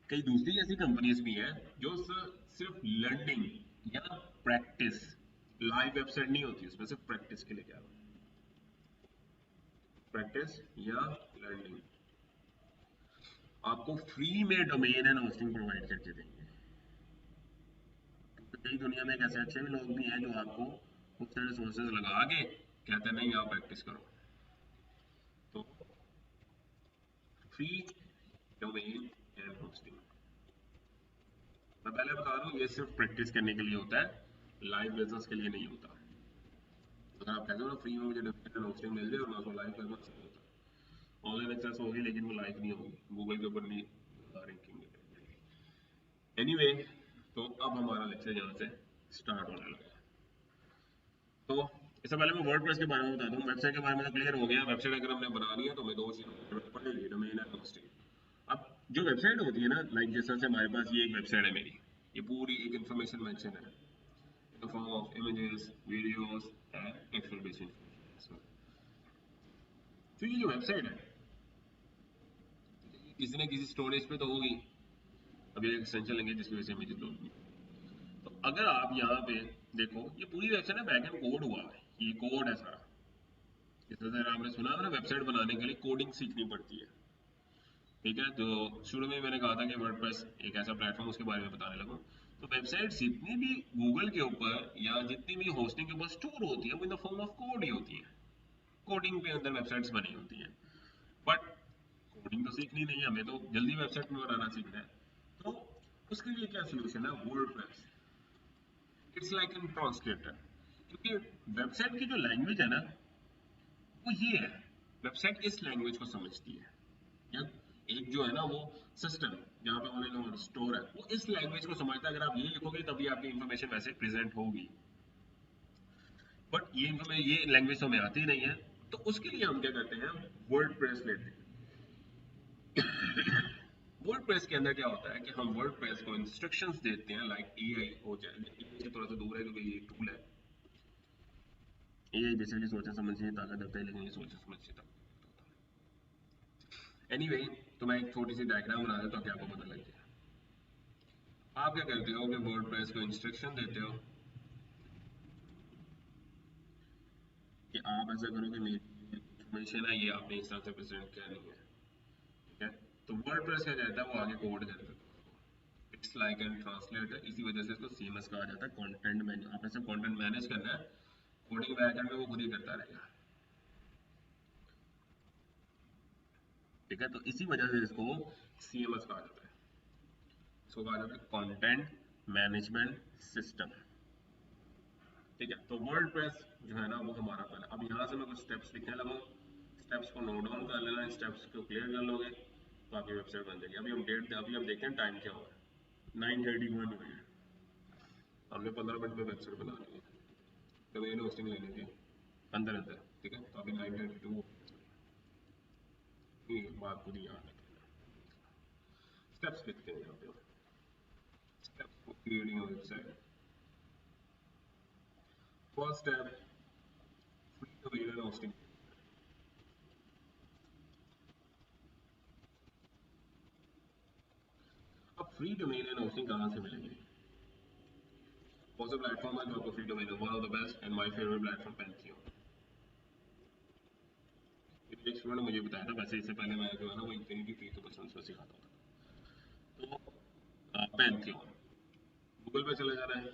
कई दूसरी ऐसी कंपनीज भी हैं जो सिर्फ लर्निंग या प्रैक्टिस, लाइव वेबसाइट नहीं होती उसमें, सिर्फ प्रैक्टिस के लिए क्या, प्रैक्टिस या लर्निंग आपको फ्री में डोमेन एंड होस्टिंग प्रोवाइड करके देंगे। तो कई दुनिया में एक ऐसे अच्छे भी लोग भी हैं जो आपको खुद से रिसोर्सेज लगा के कहते हैं नहीं आप प्रैक्टिस करो। तो फ्री डोमेन एंड होस्टिंग, मैं पहले बता रहा हूँ ये सिर्फ प्रैक्टिस करने के लिए होता है, लाइव बिजनेस के लिए नहीं होता। अगर आप कहते हो ना फ्री में मुझे डोमेन एंड होस्टिंग मिल जाए और मैं उसको लाइव करना, नहीं होता। ऑनलाइन एक्सेस होगी लेकिन वो लाइव नहीं होगी, गूगल के ऊपर नहीं रैंकिंग मिलेगी। एनीवे, तो अब हमारा लेक्चर यहाँ से स्टार्ट होने लगा। तो इससे पहले मैं वर्डप्रेस के बारे में बता दूं। वेबसाइट के बारे में तो क्लियर हो गया, वेबसाइट अगर हमने बनानी है तो हमें दो चीज़ पड़ेगी, डोमेन एंड होस्टिंग। अब जो वेबसाइट होती है ना, लाइक जैसे से हमारे पास ये एक वेबसाइट है मेरी, ये पूरी एक इन्फॉर्मेशन मेंशन है इन the form of images, videos and textual based information. तो ये जो वेबसाइट है किसी न किसी स्टोरेज पे तो होगी, अभी एक एक्सटेंशन लेंगे जिसकी वजह से इमेजेस लोड नहीं। तो अगर आप यहाँ पे देखो, ये पूरी वेबसाइट है बैकएंड कोड हुआ है, ये कोड है सारा। जिस तरह आपने सुना है ना, वेबसाइट बनाने के लिए कोडिंग सीखनी पड़ती है, ठीक है। तो शुरू में मैंने कहा था कि वर्डप्रेस एक ऐसा प्लेटफॉर्म, उसके बारे में बताने लगा। तो वेबसाइट जितनी भी गूगल के ऊपर या जितनी भी होस्टिंग के ऊपर स्टोर होती है वो in the form of code ही होती है, कोडिंग पे अंदर वेबसाइट्स बनी होती हैं। बट कोडिंग तो सीखनी नहीं है हमें, तो जल्दी वेबसाइट में बनाना सीखना है। तो उसके लिए क्या सोल्यूशन है, WordPress. It's like an translator, क्योंकि वेबसाइट की जो लैंग्वेज है ना वो ये है, वेबसाइट इस लैंग्वेज को समझती है, या एक जो है ना वो सिस्टम जहाँ पे ऑनलाइन स्टोर है वो इस लैंग्वेज को समझता है। अगर आप ये लिखोगे तभी आपकी इंफॉर्मेशन वैसे प्रेजेंट होगी, बट ये लैंग्वेज तो हमें आती ही नहीं है। तो उसके लिए हम क्या करते हैं, वर्डप्रेस लेते हैं। वर्डप्रेस के अंदर क्या होता है कि हम वर्डप्रेस को इंस्ट्रक्शंस देते हैं, लाइक एआई हो जाए, एआई से थोड़ा सा दूर है क्योंकि ये टूल है। एआई बेसिकली सोचने समझने की ताकत रखता है, लेकिन ये सोचने समझने की ताकत होता है। एनीवे, तो मैं एक छोटी सी डायग्राम बना देता हूँ कि आपको पता लग जाए। आप क्या करते हो कि वर्डप्रेस को इंस्ट्रक्शन देते हो कि आप ऐसा करो कि मेरी इंफॉर्मेशन है ये आपने इस तरह से प्रेजेंट करनी है, ठीक है। तो वर्डप्रेस क्या कहता है, वो आगे कोड कर देता है। इट्स लाइक एन ट्रांसलेटर, इसी वजह से इसको सीएमएस कहा जाता है, कंटेंट मैनेज। आपने सिर्फ कंटेंट मैनेज करना है, कोडिंग बैकएंड में वो खुद ही करता रहेगा, ठीक है। तो इसी वजह से इसको सीएमएस कहा जाता है, इसको कहा जाता है कंटेंट मैनेजमेंट सिस्टम, ठीक है। तो वर्डप्रेस जो है ना वो हमारा पहला, अब यहाँ से मैं कुछ स्टेप्स लिखने लगा, स्टेप्स को नोट डाउन कर लेना, स्टेप्स को क्लियर कर लोगे तो आपकी वेबसाइट बन जाएगी। अभी हम देखते हैं टाइम क्या हुआ है, 9:31 हुई है, हमने 15 मिनट में वेबसाइट बनानी है, डोमेन होस्टिंग लेनी थी अंदर अंदर, ठीक है। तो अभी 9:32 बात खुद ही याद है। स्टेप्स लिखते हैं यहाँ पे, steps for creating a website. First step, free domain and hosting. Free domain and hosting कहाँ से मिलेगी? कौन सा प्लेटफॉर्म है जो आपको फ्री डोमेन है? One of the best and my favourite platform Pantheon. एक स्टूडेंट ने मुझे बताया था, वैसे इससे पहले मैं जो है ना वो इन्फिनिटी फ्री तो पर्सन से सिखाता था। तो पैंथियन गूगल पे चले जाना है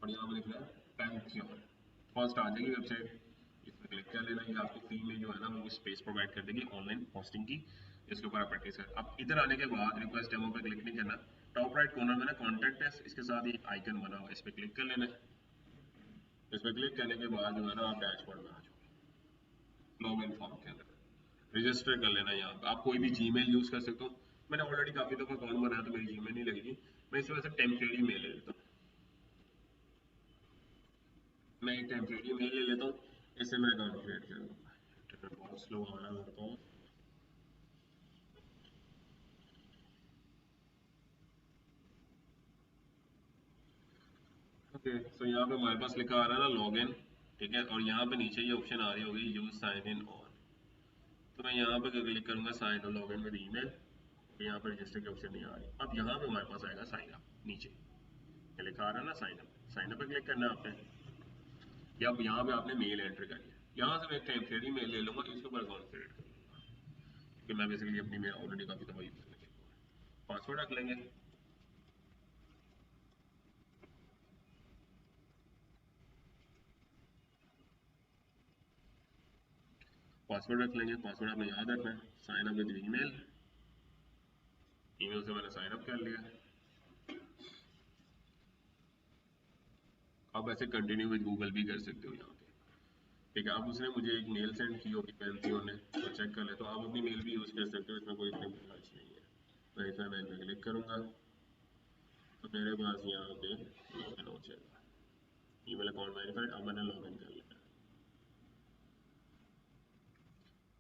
और यहाँ पर लिखना है पैंथियन। फर्स्ट आ जाएगी वेबसाइट, इस पर क्लिक कर लेना। ये आपको फ्री में जो है ना वो स्पेस प्रोवाइड कर देगी ऑनलाइन होस्टिंग की। इसके ऊपर आप प्रैक्टिस कर। अब इधर आने के बाद रिक्वेस्ट डेमो पे क्लिक नहीं करना, टॉप राइट कॉर्नर में ना कॉन्टैक्ट है, इसके साथ एक आइकन बना हुआ है, इस पर क्लिक कर लेना है। इस पर क्लिक करने के बाद जो है ना आप डैशबोर्ड में आ जाओगे। लॉग इन फॉर्म के अंदर रजिस्टर कर लेना। यहाँ पे आप कोई भी जीमेल यूज कर सकते हो। मैंने ऑलरेडी काफी दफा अकाउंट बनाया तो मेरी जीमेल नहीं लगेगी, मैं इस वजह से टेम्परेरी मेल ले लेता हूँ। मैं एक टेम्परेरी मेल ले लेता हूँ, इससे मैं अकाउंट क्रिएट कर लूँगा। इंटरनेट बहुत स्लो आ रहा है मेरे पास। ओके, सो यहाँ पे हमारे पास लिखा आ रहा है ना लॉग इन, ठीक है। और यहाँ पे नीचे ये ऑप्शन आ रही होगी यूज साइन इन ऑन, तो मैं यहाँ पे क्लिक करूंगा sign in log in with email. यहाँ पे रजिस्टर की ऑप्शन नहीं आ रही। अब यहाँ पे हमारे पास आएगा साइन अप, नीचे ये लिखा आ रहा है ना साइन अप, साइन अप पे क्लिक करना है आपने। या अब यहाँ पे आपने मेल एंटर करनी है। यहाँ से मैं एक टेम्परेरी मेल ले लूंगा, इसके ऊपर अकाउंट क्रिएट कर लूंगा, क्योंकि मैं बेसिकली अपनी मेल ऑलरेडी काफी दफा यूज कर चुका हूँ। पासवर्ड रख लेंगे। पासवर्ड रख लेंगे, पासवर्ड आपने याद रखना है। Sign up with email, email से मैंने साइन अप कर लिया। आप ऐसे कंटिन्यू विद गूगल भी कर सकते हो यहाँ पे, ठीक है। अब उसने मुझे एक मेल सेंड की होगी पैंथियन ने, तो चेक कर ले, तो आप अपनी मेल भी यूज कर सकते हो, इसमें कोई हर्ज नहीं है। मैं इसमें मेल पे क्लिक करूंगा तो मेरे पास यहाँ पे लॉग इन हो जाएगा। Email account verified. अब मैंने लॉग इन कर लिया,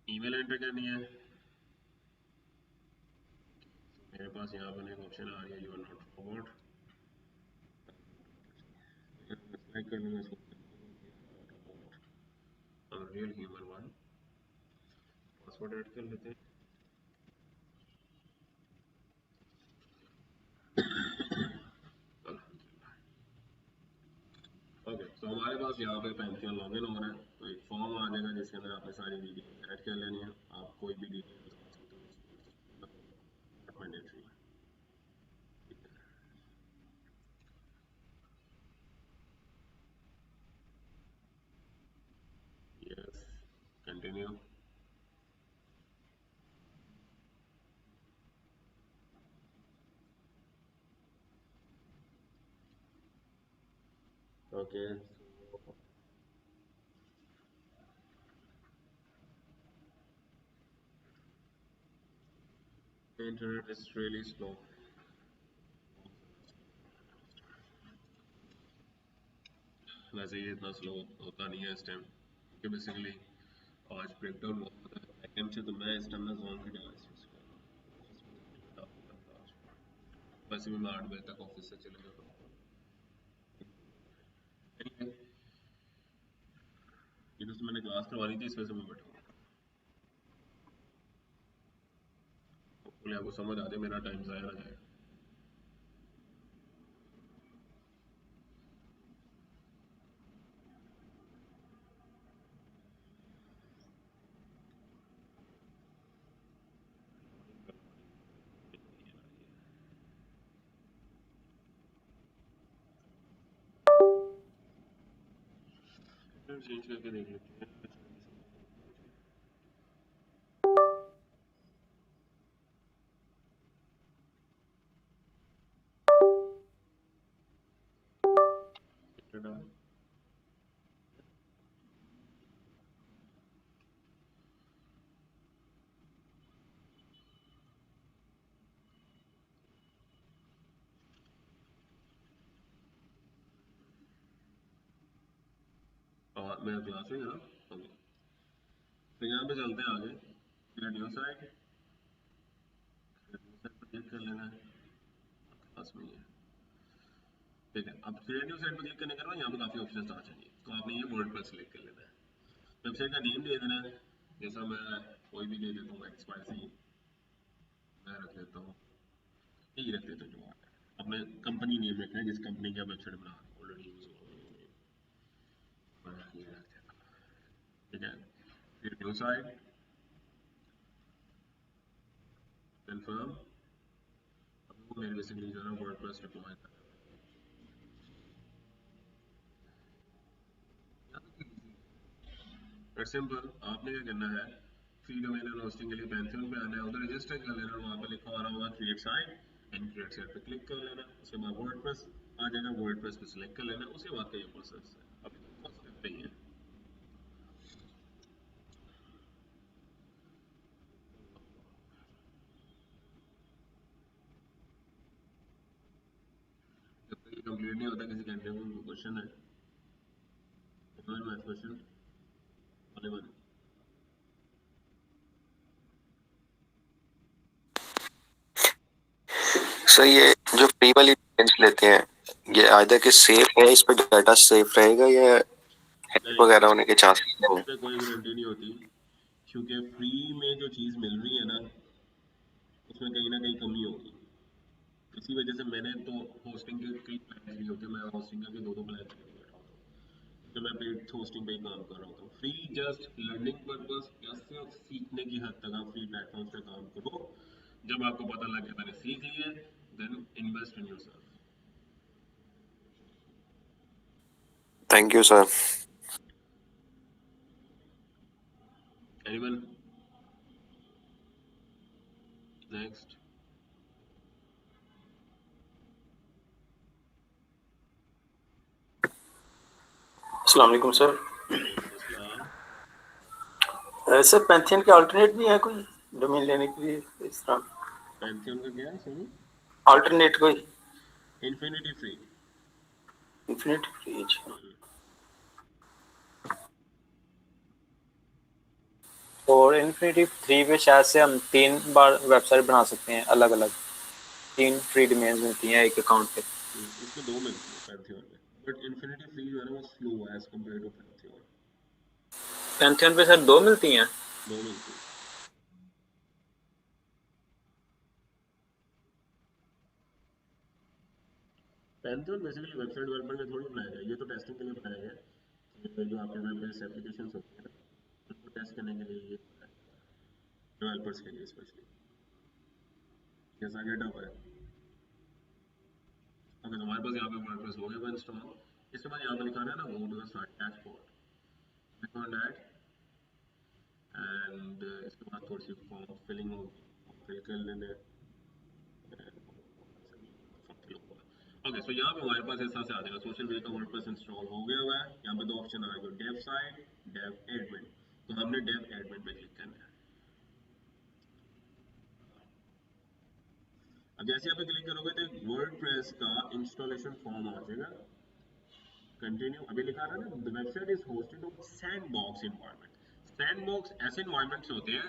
ईमेल एंटर करनी है। मेरे पास यहाँ पर एक ऑप्शन आ रही है you are not robot, select कर लूँगा इसको, real human one. Password add कर लेते हैं। ओके, तो हमारे पास यहाँ पे पैंथियन लॉगिन हो रहा है। तो एक फॉर्म आ जाएगा जिसके अंदर आपने सारी डिटेल ऐड कर लेनी है। आप कोई भी डिटेल बता सकते हो, not mandatory. Yes, continue. Okay, internet is really slow. वैसे ये इतना स्लो होता नहीं है इस टाइम, क्योंकि बेसिकली आज ब्रेकडाउन हुआ था बैकएंड से, तो मैं इस टाइम ना जोन की डिवाइस यूज कर रहा हूँ। वैसे भी मैं 8 बजे तक ऑफिस से चले जाता हूँ। ये तो मैंने क्लास करवानी थी, इस वजह से मैं बैठा हूँ। होपफुली आपको समझ आ जाए, मेरा टाइम ज़ाया ना जाए। चेंज करके देख लेते हैं। और मेरा क्लास है ना, ओके। तो यहाँ पे चलते हैं आगे, रेडियो साइट, रेडियो साइट पर क्लिक कर लेना है, क्लास में ही है, ठीक है। अब रेडियो साइट पर क्लिक करने के बाद यहाँ पे काफ़ी ऑप्शन आ जाएंगे, तो आपने ये वर्डप्रेस सेलेक्ट कर लेना है। वेबसाइट का नेम दे देना है, जैसा मैं कोई भी दे देता हूँ, XYZ मैं रख लेता हूँ, यही रख लेता हूँ जो आता है। अपने कंपनी नेम रखना है जिस कंपनी की आप वेबसाइट बना रहे हो, ऑलरेडी यूज हो रही है, ये रख देता हूँ, ठीक है। फिर न्यू साइट, कंफर्म, अब वो मेरे बेसिकली जो है वर्डप्रेस डिप्लॉय करना है। सिंपल, आपने क्या करना है, फ्री डोमेन एंड होस्टिंग के लिए पैंथियन पे आना है, उधर रजिस्टर कर लेना, वहाँ पे लिखा आ रहा होगा create site, and create site पे क्लिक कर लेना, उसके बाद वर्डप्रेस आ जाएगा, वर्डप्रेस पे सिलेक्ट कर लेना, उसके बाद का ये प्रोसेस है। अभी तो फर्स्ट स्टेप पे ही है। जब तक ये कंप्लीट नहीं होता, किसी कैंडिडेट को क्वेश्चन है, क्वेश्चन सर ये जो फ्री वाली रेंज लेते हैं, ये आइदर कि सेफ है, इस पे डाटा सेफ रहेगा या हैक वगैरह होने के चांसेस हैं? इसमें कोई गारंटी नहीं होती, क्योंकि फ्री में जो चीज़ मिल रही है ना, उसमें कहीं ना कहीं कमी होगी। इसी वजह से मैंने तो होस्टिंग के कई प्लान लिए होते हैं, मैं होस्टिंग के 2-2 प्लान लेके बैठा होता हूँ, क्योंकि मैं पेड होस्टिंग पे ही काम कर रहा होता हूँ। फ्री जस्ट लर्निंग पर्पस या सिर्फ सीखने की हद तक आप फ्री प्लेटफॉर्म पे काम करो, जब आपको पता लग गया मैंने सीख लिया, then invest in yourself. Thank you sir. Anyone next? अस्सलाम वालेकुम सर। सर पैंथियन के अल्टरनेट भी है कोई डोमेन लेने के लिए इस तरह? पैंथियन का क्या है सर? अल्टरनेट कोई? Infinity free. Infinity free. और इन्फिनिटी 3 पे शायद से हम 3 बार वेबसाइट बना सकते हैं अलग अलग, 3 फ्री डोमेन्स मिलती हैं एक अकाउंट पे। इसमें 2 मिलती है पैंथियन में, बट इन्फिनिटी फ्री जो है ना वो स्लो है as compare to Pantheon. Pantheon पे सर 2 मिलती हैं? 2 मिलती है। पैंथियन बेसिकली वेबसाइट डेवलपमेंट में थोड़ी बनाया गया, ये तो टेस्टिंग के लिए बनाया गया है। जो आपके वेब बेस्ड एप्लीकेशंस होती हैं ना, उनको टेस्ट करने के लिए ये डेवलपर्स के लिए स्पेशली, जैसा गेटअप है। ओके, तो हमारे पास यहाँ पे वर्डप्रेस हो गया इंस्टॉल। इसके बाद यहाँ पे लिखा है ना go to the site dashboard, click on that, and इसके बाद थोड़ी सी फॉर्म फिलिंग होगी, फिल कर लेना। ओके, सो यहाँ पे हमारे पास ऐसा से आ जाएगा, सोशल मीडिया का वर्डप्रेस इंस्टॉल हो गया हुआ है। यहाँ पे 2 ऑप्शन आ गए, डेव साइट, डेव एडमिन। तो हमने डेव एडमिन पे क्लिक करना है। अब जैसे आप क्लिक करोगे तो वर्डप्रेस का इंस्टॉलेशन फॉर्म आ जाएगा। कंटिन्यू, अभी लिखा रहा है ना, the website is hosted on sandbox environment. Sandbox ऐसे एनवायरनमेंट्स होते हैं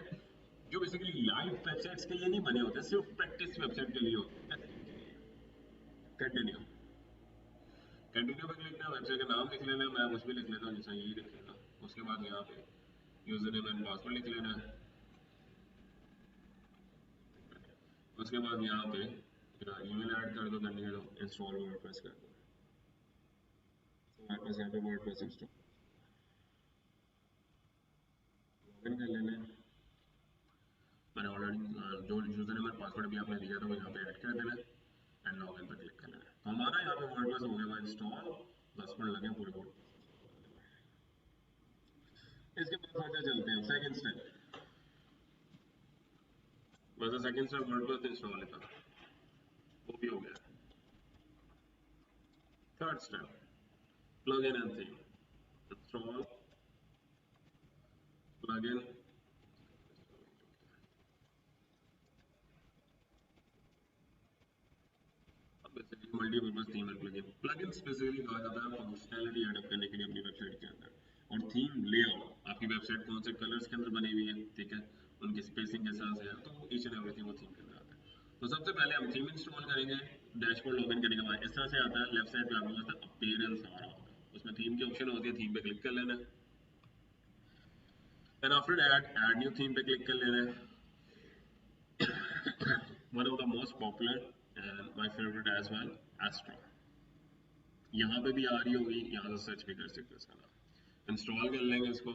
जो बेसिकली लाइव वेबसाइट्स के लिए नहीं बने होते, सिर्फ प्रैक्टिस वेबसाइट के लिए होते हैं, टेस्टिंग के लिए। कंटिन्यू, कंटिन्यू पे क्लिक करना, वेबसाइट का नाम लिख लेना, मैं कुछ भी लिख लेता हूँ, जैसा यही लिख लेता हूँ। उसके बाद यहाँ पे यूजर नेम एंड पासवर्ड लिख लेना है। उसके बाद यहाँ पे ईमेल ऐड कर दो, करने दो, इंस्टॉल वर्डप्रेस कर दो। हमारे पास यहाँ पे वर्डप्रेस इंस्टॉल, लॉगिन कर लेना है। मैंने ऑलरेडी जो यूजर नेम एंड पासवर्ड भी आपने दिया था वो यहाँ पे ऐड कर देना है, एंड लॉगिन पर क्लिक कर लेना है। तो हमारा यहाँ पे वर्डप्रेस हो गया इंस्टॉल, 10 मिनट लगे पूरे वर्डप्रेस। इसके बाद फर्दर चलते हैं सेकंड स्टेप। बस सेकंड स्टेप वर्डप्रेस इंस्टॉल था, वो भी हो गया। Third step, plugin and theme install, plugin. Multipurpose theme and plugin. Plugin specifically कहा जाता है फंक्शनैलिटी ऐड करने के लिए अपनी वेबसाइट के अंदर, और थीम लेआउट, आपकी वेबसाइट कौन से कलर्स के अंदर बनी हुई है, ठीक है, उनकी स्पेसिंग के साथ है, तो ईच एंड एवरीथिंग वो थीम के अंदर आता है। तो सबसे पहले हम थीम इंस्टॉल करेंगे, डैशबोर्ड लॉगिन करने के बाद इस तरह से आता है, लेफ्ट साइड पे आपके पास अपीयरेंस आ रहा होगा, उसमें थीम की ऑप्शन होती है, थीम पे क्लिक कर लेना है, and after that add new theme पे क्लिक कर लेना है। One of the most popular and my favourite as well, Astra. यहाँ पे भी आ रही होगी, यहाँ से सर्च भी कर सकते हो इसका नाम। इंस्टॉल कर लेंगे इसको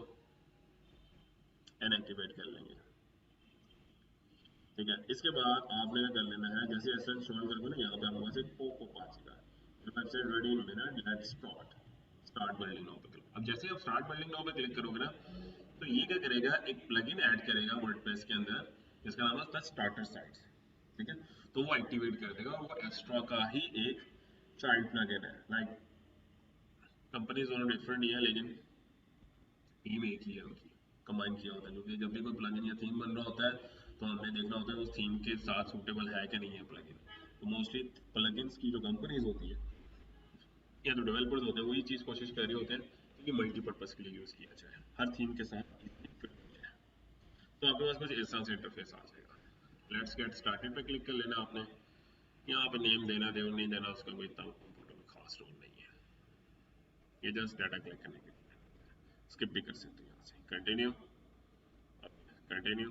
एंड एक्टिवेट कर लेंगे, ठीक है। इसके बाद आपने क्या कर लेना है, जैसे ऐसा इंस्टॉल करोगे ना, यहाँ पे आपके पास एक पॉपअप आ जाएगा, website ready in minute, let's start building now पे क्लिक। अब जैसे आप स्टार्ट बिल्डिंग नाउ पे क्लिक करोगे ना, तो ये क्या करेगा, एक प्लगइन ऐड करेगा वर्डप्रेस के अंदर जिसका नाम है द स्टार्टर साइट्स, ठीक है। तो वो एक्टिवेट कर देगा, वो एस्ट्रा का ही एक चाइल्ड प्लगइन है। लाइक कंपनीज दोनों डिफरेंट ही है, लेकिन थीम एक ही है उनकी, कंबाइन किया होता है। क्योंकि जब भी कोई प्लगइन या थीम बन रहा होता है तो हमने देखना होता है उस थीम के साथ सूटेबल है कि नहीं है प्लगइन। तो मोस्टली प्लगइन्स की जो कंपनीज होती है या जो डेवलपर्स होते हैं वो ये चीज़ कोशिश कर रहे होते हैं कि मल्टीपर्पज़ के लिए यूज़ किया जाए, हर थीम के साथ फिट हो जाए। तो आपके पास कुछ इस तरह से इंटरफेस आ जाएगा। लेट्स गेट स्टार्टेड पे क्लिक कर लेना आपने। यहाँ पे नेम देना दे नहीं देना उसका कोई इतना कंप्यूटर में खास रोल नहीं है, ये जस्ट डाटा कलेक्ट करने के लिए। स्किप भी कर सकते हो यहाँ से, कंटिन्यू, कंटिन्यू।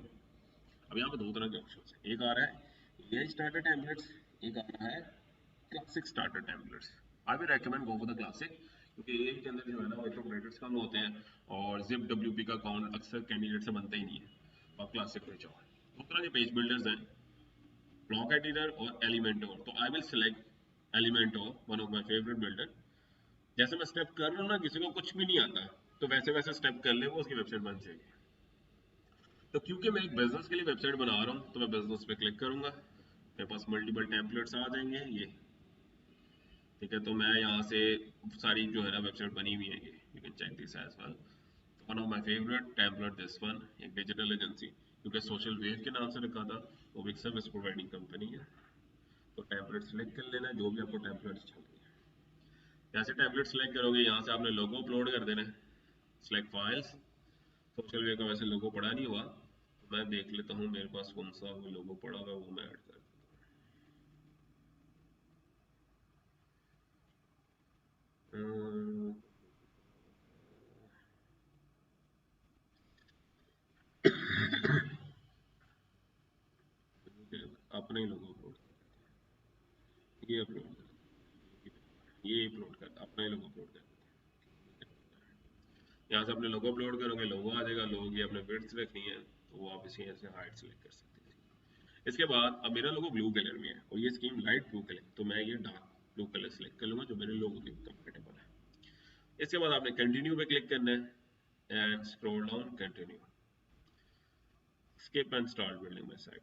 अब यहाँ पे दो तरह के ऑप्शन है, एक आ रहा है ये स्टार्टर टेम्पलेट्स, एक आ रहा है classic starter templates. I will recommend go for the classic, क्योंकि ए के अंदर जो है ना वो तो क्रेडिट्स कम होते हैं और जिप डब्ल्यूपी का अकाउंट अक्सर कैंडिडेट से बनता ही नहीं है। आप क्लासिक में जाओ। दो तरह के पेज बिल्डर्स हैं, ब्लॉक एडिटर और एलिमेंटोर। तो I will select Elementor, one of my favourite builder. जैसे मैं स्टेप कर रहा हूँ ना, किसी को कुछ भी नहीं आता तो वैसे वैसे स्टेप कर ले, वो उसकी वेबसाइट बन जाएगी। तो क्योंकि मैं एक बिजनेस के लिए वेबसाइट बना रहा हूँ तो मैं बिजनेस पे क्लिक करूंगा, मेरे पास मल्टीपल टेम्पलेट्स आ जाएंगे ये, ठीक है। तो मैं यहाँ से सारी जो है ना वेबसाइट बनी हुई है ये, you can check this as well. One of my favourite template this one, एक डिजिटल एजेंसी, क्योंकि सोशल वेव के नाम से रखा था, वो भी एक सर्विस प्रोवाइडिंग कंपनी है। तो टेम्पलेट सेलेक्ट कर लेना है, जो भी आपको टेम्पलेट्स चाहिए। जैसे टेम्पलेट सेलेक्ट करोगे यहाँ से आपने लोगो अपलोड कर देना है, सेलेक्ट फाइल्स। सोशल वे का वैसे लोगो पड़ा नहीं हुआ, तो मैं देख लेता हूँ मेरे पास कौन सा वो लोगो पड़ा हुआ, वो मैं ऐड कर अपने ही लोगो अपलोड, ये अपलोड कर, ये अपलोड कर, अपना ही लोगो अपलोड कर। यहाँ से अपने लोगो अपलोड करोगे, लोगो आ जाएगा। लोगो की अपने विड्थ रखनी है तो वो आप इसी ऐसे हाइट सेलेक्ट कर सकते हैं। इसके बाद अब मेरा लोगो ब्लू कलर में है और ये स्कीम लाइट ब्लू कलर, तो मैं ये डार्क ब्लू कलर सेलेक्ट कर लूँगा जो मेरे लोगो के कंफर्टेबल है। इसके बाद आपने कंटिन्यू पे क्लिक करना है and scroll down, continue, skip and start building my site,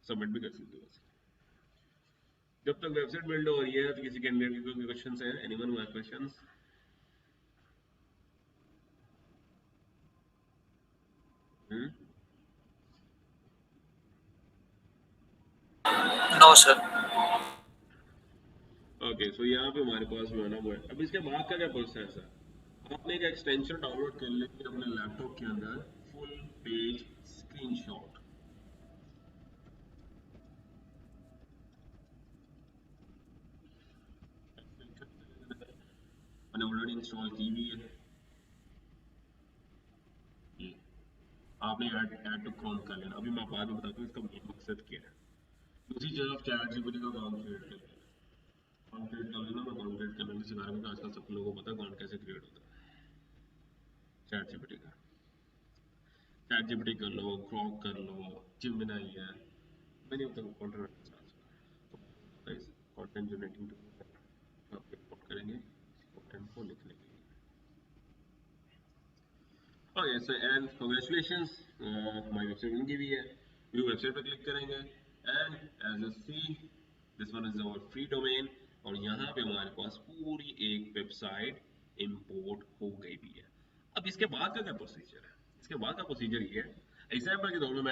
submit भी कर सकते हो। जब तक वेबसाइट बिल्ड हो रही है तो किसी कैंडिडेट के कोई क्वेश्चंस हैं? Anyone who have questions? No sir. Okay, so यहाँ पे हमारे पास जो है ना वो है। अब इसके बाद का क्या प्रोसेस है, आपने एक एक्सटेंशन डाउनलोड कर लेंगे अपने लैपटॉप के अंदर, फुल पेज स्क्रीनशॉट। मैंने ऑलरेडी इंस्टॉल की हुई है ये, आपने ऐड टू क्रोम कर लेना। अभी मैं बाद में बताता हूँ इसका मेन मकसद क्या है। दूसरी चीज़ आप चैट जीपीटी का अकाउंट क्रिएट कर लेना, अकाउंट क्रिएट कर लेना। मैं अकाउंट क्रिएट करने में सिखा रहा हूँ, आजकल सब लोगों को पता है अकाउंट कैसे क्रिएट होता है चैट जीपीटी का। चैट जीपीटी कर लो, ग्रॉक कर लो, जिमिनाई है, मैंने होता है कंटेंट जनरेटिंग टूल आप इंपोर्ट करेंगे कंटेंट को लिखने के लिए। ओके सो एंड कांग्रेचुलेशंस, हमारी वेबसाइट बन गई है। व्यू वेबसाइट पर क्लिक करेंगे and as you see this one is our free domain, और यहाँ पे हमारे पास पूरी एक वेबसाइट इंपोर्ट हो गई भी है। अब इसके बाद का क्या प्रोसीजर है? इसके बाद का प्रोसीजर ये है, एग्जाम्पल के तौर पर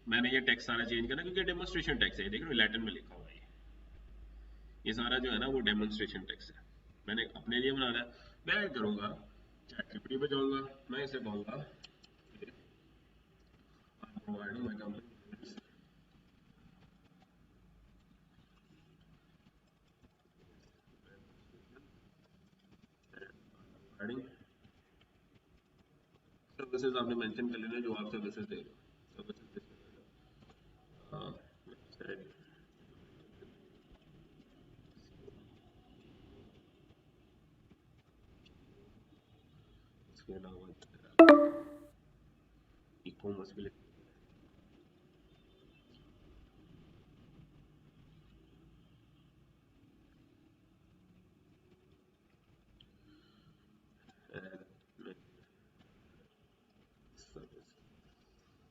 मैंने ये टेक्स्ट सारा चेंज करना, क्योंकि डेमोन्स्ट्रेशन टेक्स्ट है, देख रहे हो लैटिन में लिखा हुआ है ये सारा जो है ना वो डेमोन्स्ट्रेशन टेक्स्ट है, मैंने अपने लिए बनाना है। मैं क्या करूँगा, चैट जीपीटी पे जाऊँगा, मैं इसे कहूँगा providing my company providing services, आपने मेंशन कर लेना जो आप सर्विसेज दे रहे हो। सर्विसेज वेबसाइट इसके अलावा ई कॉमर्स भी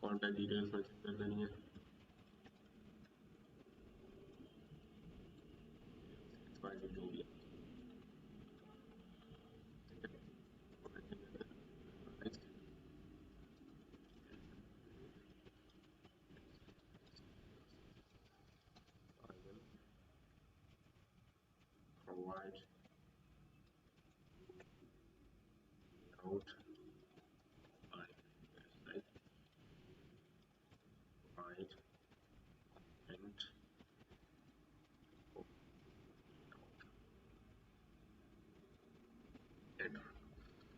कॉन्टैक्ट डिटेल्स में चेक कर देनी है। जो भी provide out right provide and enter।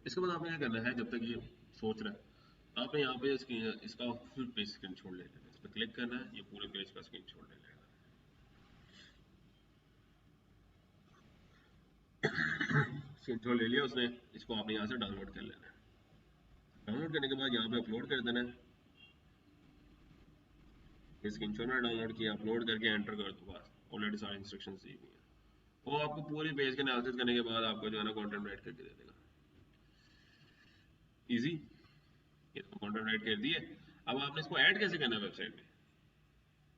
इसके बाद आपने क्या करना है, जब तक ये सोच रहा है आपने यहाँ पे इसका फुल पेज स्क्रीनशॉट ले लेना है। इस पर क्लिक करना है, ये पूरे पेज का स्क्रीनशॉट ले लेना है। स्क्रीनशॉट ले लिया उसने, इसको आपने यहाँ से डाउनलोड कर लेना है। डाउनलोड करने के बाद यहाँ पे अपलोड कर देना है। ये स्क्रीनशॉट में डाउनलोड किया, अपलोड करके एंटर कर दो, बस ऑलरेडी सारी इंस्ट्रक्शंस दी हुई हैं। वो आपको पूरी पेज के एनालिसिस करने के बाद आपको जो है ना कंटेंट राइट करके दे देगा। इजी, ये तो कंटेंट राइट कर दिए। अब आपने इसको ऐड कैसे करना है वेबसाइट में?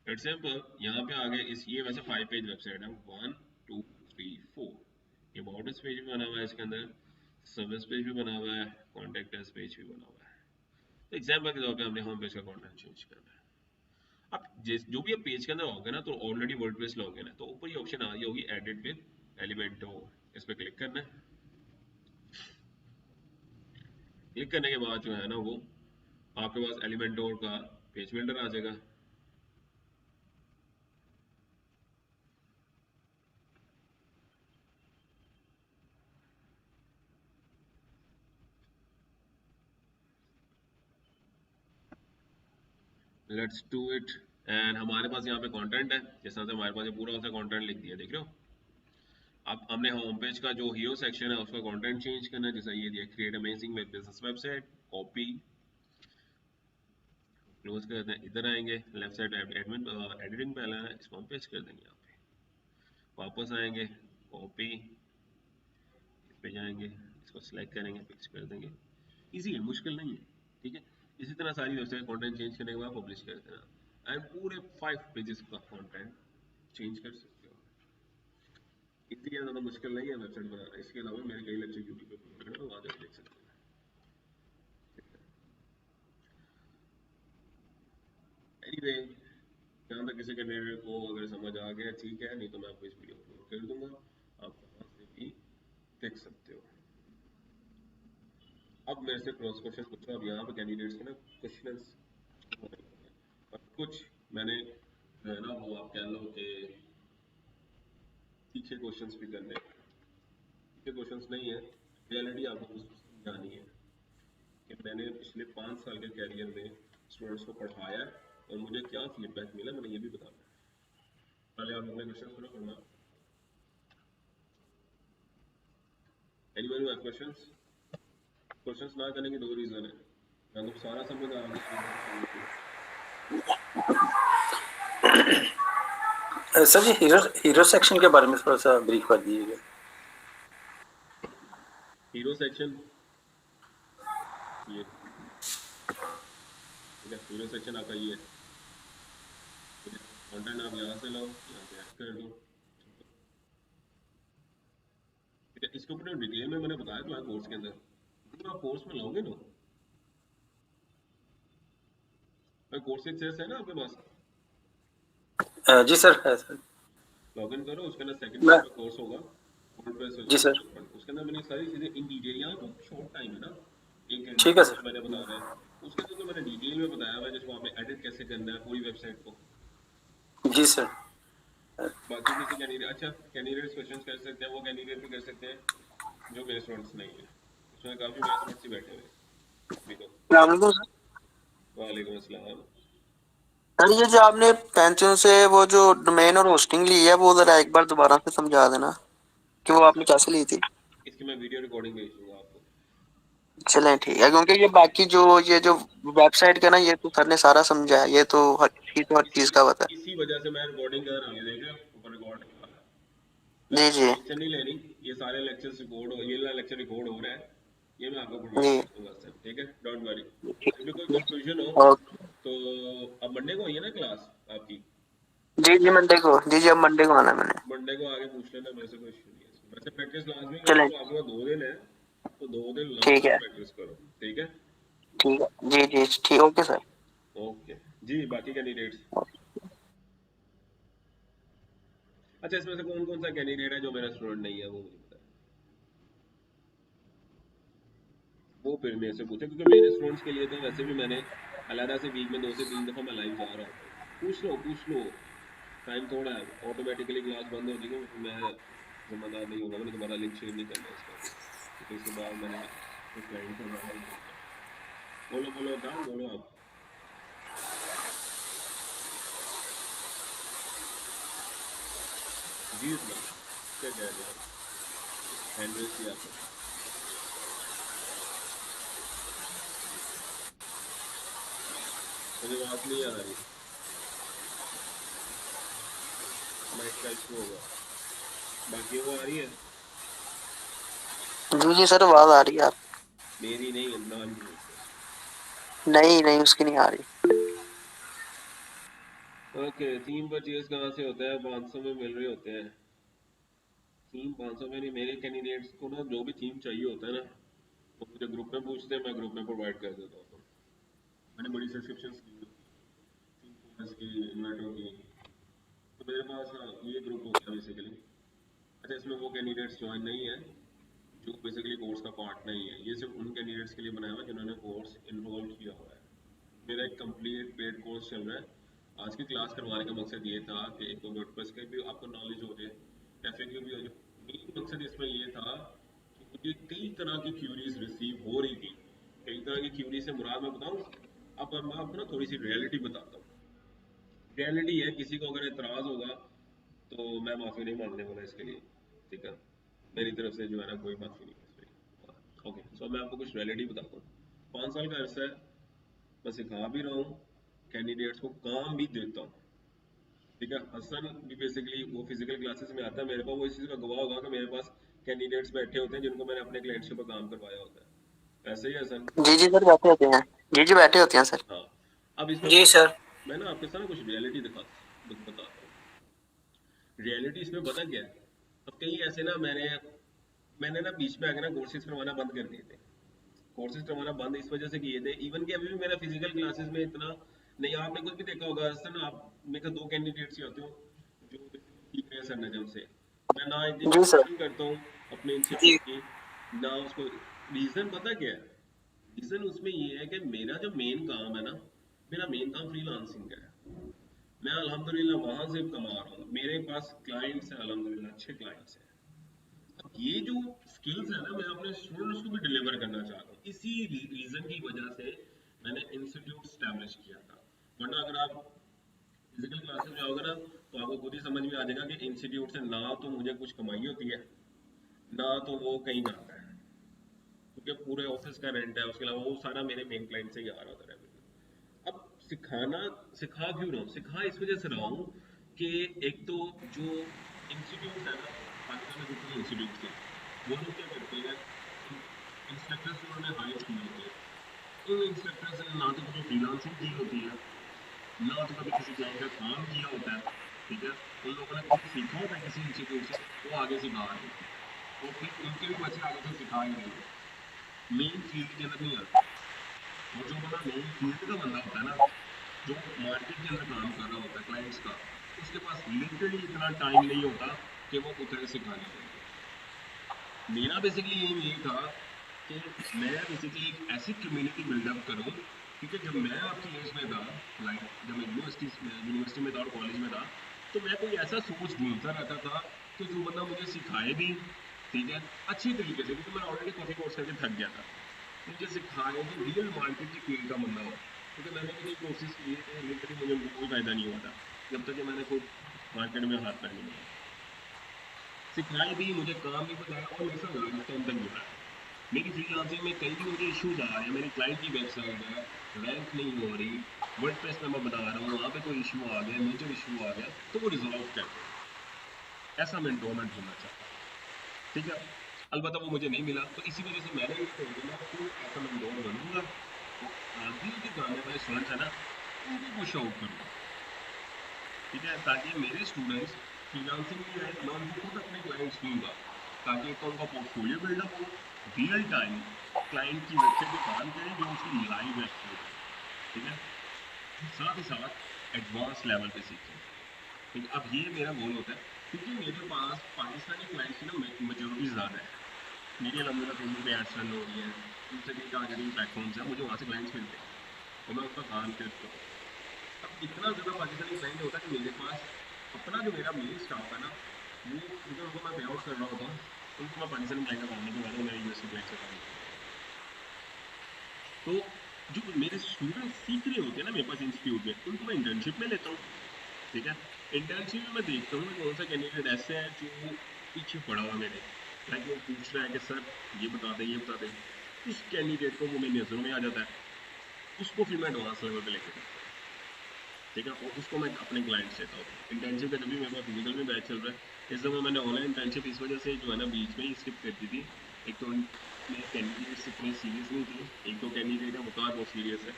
इट्स सिंपल, यहाँ पे आगे ये वैसे 5 पेज वेबसाइट है, 1 2 3 4। ये अबाउट अस पेज भी बना हुआ है, इसके अंदर सर्विस पेज भी बना हुआ है, कॉन्टैक्ट अस पेज भी बना हुआ है। तो एग्जांपल के तौर पे हमने होम पेज का कंटेंट चेंज करना है। अब जो भी आप पेज के अंदर होगे ना, तो ऑलरेडी वर्डप्रेस लॉगिन है, तो ऊपर ये ऑप्शन आ रही होगी एडिट विद एलिमेंटोर, इस पर क्लिक करना है। क्लिक करने के बाद जो है ना वो आपके पास एलिमेंटोर का पेज बिल्डर आ जाएगा। Let's do it. एंड हमारे पास यहाँ पे कंटेंट है, जिस तरह से हमारे पास ये पूरा उसका कंटेंट लिख दिया, देख रहे हो। अब हमने होम पेज का जो हीरो सेक्शन है उसका कंटेंट चेंज करना है, जैसा ये दिया create amazing web business website, copy close कर दें। इधर आएंगे, लेफ्ट साइड एडमिन एडिटिंग पे आना है, इसको हम पेस्ट कर देंगे यहाँ पे। वापस आएंगे, कॉपी, इस पे जाएंगे, इसको सिलेक्ट करेंगे, पेस्ट कर देंगे। इजी है, मुश्किल नहीं है, ठीक है। इसी तरह सारी वेबसाइट कंटेंट चेंज करने के बाद पब्लिश कर देना, एंड पूरे 5 पेजेस का कंटेंट चेंज कर सकते हो। इतनी ज़्यादा मुश्किल नहीं है वेबसाइट बनाना। इसके अलावा मेरे कई लेक्चर यूट्यूब पे अपलोड हैं, वहाँ जाकर देख सकते हैं। एनीवे, जहाँ तक किसी कैंडिडेट को अगर समझ आ गया ठीक है, नहीं तो मैं आपको इस वीडियो अपलोड कर दूंगा, आप वहाँ से भी देख सकते हो। अब मेरे से क्रॉस क्वेश्चन पूछो। अब यहाँ पे कैंडिडेट्स के ना क्वेश्चंस और कुछ मैंने जो है ना वो आप कह लो कि तीखे क्वेश्चंस भी करने। तीखे क्वेश्चंस नहीं है, रियलिटी आपको कुछ समझानी है कि मैंने पिछले 5 साल के कैरियर में स्टूडेंट्स को पढ़ाया और मुझे क्या फीडबैक मिला, मैंने ये भी बताना है। पहले आप अपने क्वेश्चन शुरू करना। Anyone have questions? क्वेश्चंस ना करने के 2 रीजन है, या तो सारा समझ आ गया। सर जी हीरो सेक्शन के बारे में थोड़ा सा ब्रीफ कर दीजिएगा। हीरो सेक्शन, ये ठीक है, हीरो सेक्शन आपका ये है। कंटेंट आप यहाँ से लो, यहाँ पे ऐड कर दो, ठीक है। इसके ऊपर डिटेल में मैंने बताया तो है कोर्स के अंदर, जब आप कोर्स में लोगे ना, कोर्स एक्सेस है ना आपके पास? जी सर, है सर। लॉगिन करो, उसके अंदर सेकंड कोर्स होगा जी सर। उसके अंदर मैंने सारी चीजें इन डिटेल, यहाँ तो शॉर्ट टाइम है ना, ठीक है सर। मैंने बता रहा है उसके अंदर तो मैंने डिटेल में बताया हुआ है, जिसको आपने एडिट कैसे करना है पूरी वेबसाइट को। जी सर। बाकी किसी कैंडिडेट, अच्छा कैंडिडेट्स क्वेश्चंस कर सकते हैं, वो कैंडिडेट भी कर सकते हैं जो मेरे स्टूडेंट्स नहीं है। उसमें काफी मेरे स्टूडेंट्स ही बैठे हुए हैं। वालेकुम अस्सलाम। सर ये जो आपने पेंशन से वो जो डोमेन और होस्टिंग ली है, वो जरा एक बार दोबारा से समझा देना कि वो आपने कैसे ली थी। इसकी मैं वीडियो रिकॉर्डिंग भेज दूंगा आपको। चलें ठीक है, क्योंकि ये बाकी जो ये जो वेबसाइट का ना, ये तो सर ने सारा समझाया, ये तो हर चीज का पता इसी वजह से मैं रिकॉर्डिंग कर रहा हूँ, ये देख रहे हो ऊपर रिकॉर्ड आ रहा है। है। मैं जी जी टेंशन नहीं लेनी, ये सारे लेक्चर्स रिकॉर्ड हो, ये वाला लेक्चर रिकॉर्ड हो रहा है, ये मैं आपको प्रोवाइड जी। कर दूंगा सर, ठीक है, डोंट वरी। इसमें कोई कंफ्यूजन हो ओके। तो अब मंडे को हुई है ना क्लास आपकी, जी जी मंडे को, जी जी अब मंडे को आना है मैंने। मंडे को आगे पूछ लेना, मेरे से कोई इशू नहीं है इसमें। वैसे प्रैक्टिस लाजमी करो, चलें तो आपके पास 2 दिन है, तो 2 दिन ठीक लगातार है। प्रैक्टिस करो, ठीक है। ठीक है जी जी ठीक, ओके सर। ओके जी, बाकी कैंडिडेट्स, अच्छा इसमें से कौन कौन सा कैंडिडेट है जो मेरा स्टूडेंट नहीं है, वो मुझे बताए, वो फिर मेरे से पूछे, क्योंकि मेरे स्टूडेंट्स के लिए तो वैसे भी मैंने अलहदा से वीक में 2 से 3 दफ़ा मैं लाइव जा रहा होता हूँ। पूछ लो, टाइम थोड़ा है, ऑटोमेटिकली क्लास बंद हो जाएगी, फिर मैं जिम्मेदार नहीं होगा, मैंने दोबारा लिंक शेयर नहीं करना इसका, क्योंकि इसके बाद मैंने कुछ क्लाइंट से ज़्यादा नहीं करना। बोलो काम बोलो आप। जी इस्माइल, क्या कह रहे हैं आप, हैंड रेस किया आपने, मुझे बात नहीं आ रही, माइक का इशू होगा, बाकी वो आ रही है, जी जी सर आवाज आ रही है आप। मेरी नहीं, इमरान की उससे। नहीं नहीं उसकी नहीं आ रही। ओके, थीम परचेज कहाँ से होता है, 500 में मिल रहे होते हैं थीम, 500 में नहीं, मेरे कैंडिडेट्स को ना जो भी थीम चाहिए होता है ना, वो मुझे ग्रुप में पूछते हैं, मैं ग्रुप में प्रोवाइड कर देता हूँ, मैंने बड़ी सब्सक्रिप्शन की होती है, थीम कोर्स की, इन्वर्टर की, तो मेरे पास हाँ ये ग्रुप हो गया बेसिकली। अच्छा इसमें वो कैंडिडेट्स ज्वाइन नहीं है जो बेसिकली कोर्स का पार्ट नहीं है, ये सिर्फ उन कैंडिडेट्स के लिए बनाया हुआ है जिन्होंने कोर्स इनरोल किया हुआ है। मेरा एक कंप्लीट पेड कोर्स चल रहा है। आज की क्लास करवाने का मकसद ये था कि एक तो वर्डप्रेस का भी आपको नॉलेज हो जाए, एफएक्यू भी हो जाए। मेन मकसद इसमें ये था कि मुझे कई तरह की क्यूरीज रिसीव हो रही थी, कई तरह की क्यूरी से मुराद मैं बताऊँ, अब मैं आपको ना थोड़ी सी रियलिटी बताता हूँ। रियलिटी है, किसी को अगर एतराज़ होगा तो मैं माफ़ी नहीं मांगने वाला इसके लिए, ठीक है, मेरी तरफ से जो है ना कोई माफ़ी नहीं है इसमें। ओके सो मैं आपको कुछ रियलिटी बताता हूँ। 5 साल का अरसा है, मैं सिखा भी रहा हूँ, कैंडिडेट्स को काम भी देता हूँ, ठीक है। हसन भी बेसिकली वो फिजिकल क्लासेस में आता है मेरे पास, वो इस चीज़ का गवाह होगा कि मेरे पास कैंडिडेट्स बैठे होते हैं जिनको मैंने अपने क्लाइंट्स के ऊपर काम करवाया होता है, ऐसे ही हसन। जी जी सर बैठे होते हैं, जी जी बैठे होते हैं सर। हाँ, अब इसमें जी सर। मैं ना आपके साथ कुछ रियलिटी बताता हूँ। रियलिटी इसमें पता क्या है, अब कहीं ऐसे ना मैंने ना बीच में आके ना कोर्सेज करवाना बंद कर दिए थे, कोर्सेज करवाना बंद इस वजह से किए थे, इवन कि अभी भी मेरा फिजिकल क्लासेस में इतना नहीं, आपने कुछ भी देखा होगा सर ना, आप मेरे को 2 कैंडिडेट्स ही होते हो जो सीख रहे हैं सर नजम से, मैं ना इतनी जी सर। प्रमोशन करता हूँ अपने जी। इंस्टीट्यूट की, ना उसको। रीज़न पता क्या है, रीज़न उसमें ये है कि मेरा जो मेन काम है ना, मेरा मेन काम फ्रीलांसिंग का है, मैं अल्हम्दुलिल्लाह वहाँ से कमा रहा हूँ, मेरे पास क्लाइंट्स हैं अल्हम्दुलिल्लाह, अच्छे क्लाइंट्स हैं। ये जो स्किल्स है ना, मैं अपने स्टूडेंट्स को भी डिलीवर करना चाहता हूँ, इसी रीजन की वजह से मैंने इंस्टीट्यूट स्टैब्लिश किया था। वरना अगर आप फिजिकल क्लासेस में आओगे ना, तो आपको खुद ही समझ में आ जाएगा कि इंस्टीट्यूट से ना तो मुझे कुछ कमाई होती है, ना तो वो कहीं जाता है, क्योंकि पूरे ऑफिस का रेंट है, उसके अलावा वो सारा मेरे मेन क्लाइंट से ही आ रहा होता है रेवेन्यू। अब सिखा क्यों रहा हूँ, सिखा इस वजह से रहा हूँ कि एक तो जो इंस्टीट्यूट है ना, पाकिस्तान में जितने इंस्टीट्यूट हैं, वो लोग क्या करते हैं, इंस्ट्रक्टर्स उन्होंने हायर किए होते हैं, उन इंस्ट्रक्टर्स ने ना तो कभी फ्रीलांसिंग की होती है, ना तो कभी किसी क्लाइंट का काम किया होता है, ठीक है। उन लोगों ने कुछ सीखा होता है किसी इंस्टीट्यूट से, वो आगे सिखा रहे होते हैं, और फिर उनके भी बच्चे आगे से सिखा ही रहे होते हैं, मेन फील्ड के अंदर नहीं आते। और जो बंदा मेन फील्ड का बंदा होता है ना, जो मार्केट के अंदर काम कर रहा होता है क्लाइंट्स का, उसके पास लिटरली इतना टाइम नहीं होता कि वो उतरे सिखाने के लिए। मेरा बेसिकली एम ये था कि मैं बेसिकली एक ऐसी कम्युनिटी बिल्डअप करूं, क्योंकि जब मैं आपकी एज में था, लाइक जब मैं यूनिवर्सिटी में था और कॉलेज में था, तो मैं कोई ऐसा सोच ढूंढता रहता था कि जो बंदा मुझे सिखाए भी, ठीक है, अच्छी तरीके से, क्योंकि मैं ऑलरेडी काफ़ी कोर्स करके थक गया था, मुझे सिखाए जो रियल मार्केट की फील्ड का बंदा हो, क्योंकि मैंने भी कई कोर्सेज किए थे, लेकिन मुझे कोई फ़ायदा नहीं हुआ था जब तक कि मैंने खुद मार्केट में हाथ नहीं लगाया। सिखाए भी, मुझे काम भी बताया, और मेरे साथ लाइफ टाइम तक जुड़ा है। मेरी फ्रीलांसिंग में कई भी मुझे इश्यूज आ रहे हैं, मेरी क्लाइंट की वेबसाइट है रैंक नहीं हो रही, वर्डप्रेस में मैं बना रहा हूँ, वहाँ पे कोई इशू आ गया, मेजर इशू आ गया, तो वो रिजॉल्व कर दे, ऐसा मेंटोरमेंट होना चाहता हूँ। ठीक है, अलबत्ता वो मुझे नहीं मिला, तो इसी वजह से मैंने ये तय किया कि ऐसा मेंटोर बनूंगा और आगे जो आने वाले स्टूडेंट्स हैं ना उनको पुश आउट करूँगा। ठीक है, ताकि मेरे स्टूडेंट्स फ्रीलांसिंग में आए, मैं उनको खुद अपने क्लाइंट्स दूंगा, ताकि एक तो उनका पोर्टफोलियो बिल्डअप हो, रियल टाइम क्लाइंट की वेबसाइट पे काम करें जो उसकी लाइव वेबसाइट है। ठीक है, साथ ही साथ एडवांस लेवल पे सीखें। ठीक है, अब ये मेरा गोल होता है, क्योंकि मेरे पास पाकिस्तानी क्लाइंट्स की ना मेजोरिटी ज़्यादा है। मेरी अलहमदिल्ला फेसबुक पे एड्स रन हो रही है, दूसरे कई टारगेटिंग प्लेटफॉर्म्स हैं, मुझे वहाँ से क्लाइंट्स मिलते हैं और मैं उनका काम करता हूँ। अब इतना ज़्यादा पाकिस्तानी क्लाइंट होता है कि मेरे पास अपना जो मेरा मेन स्टाफ है ना, वो क्योंकि उनको मैं पे आउट कर रहा होता हूँ, उनको मैं पाकिस्तानी क्लाइंट का काम नहीं करवा रहा हूँ, मेरे यूएसए क्लाइंट का काम करवा रहा हूँ। तो जो मेरे स्टूडेंट सीख रहे होते हैं ना मेरे पास इंस्टीट्यूट में, उनको मैं इंटर्नशिप में लेता हूँ। ठीक है, इंटर्नशिप में मैं देखता हूँ कौन सा कैंडिडेट ऐसे है जो पीछे पड़ा हुआ मेरे, लाइक वो पूछ रहा है कि सर ये बता दें, ये बता दें, उस कैंडिडेट को वो मेरी नज़रों में आ जाता है, उसको फिर मैं एडवांस लेवल पे लेके जाता हूँ। ठीक है, और उसको मैं अपने क्लाइंट्स देता हूँ। इंटर्नशिप का जब भी मेरे पास फिजिकल में बैच चल रहा है, इस दफ़ा मैंने ऑनलाइन इंटर्नशिप इस वजह से जो है ना बीच में ही स्किप कर दी थी। एक तो उनमें कैंडिडेट्स इतने सीरियस नहीं थे, एक तो कैंडिडेट है वकार बहुत सीरियस है,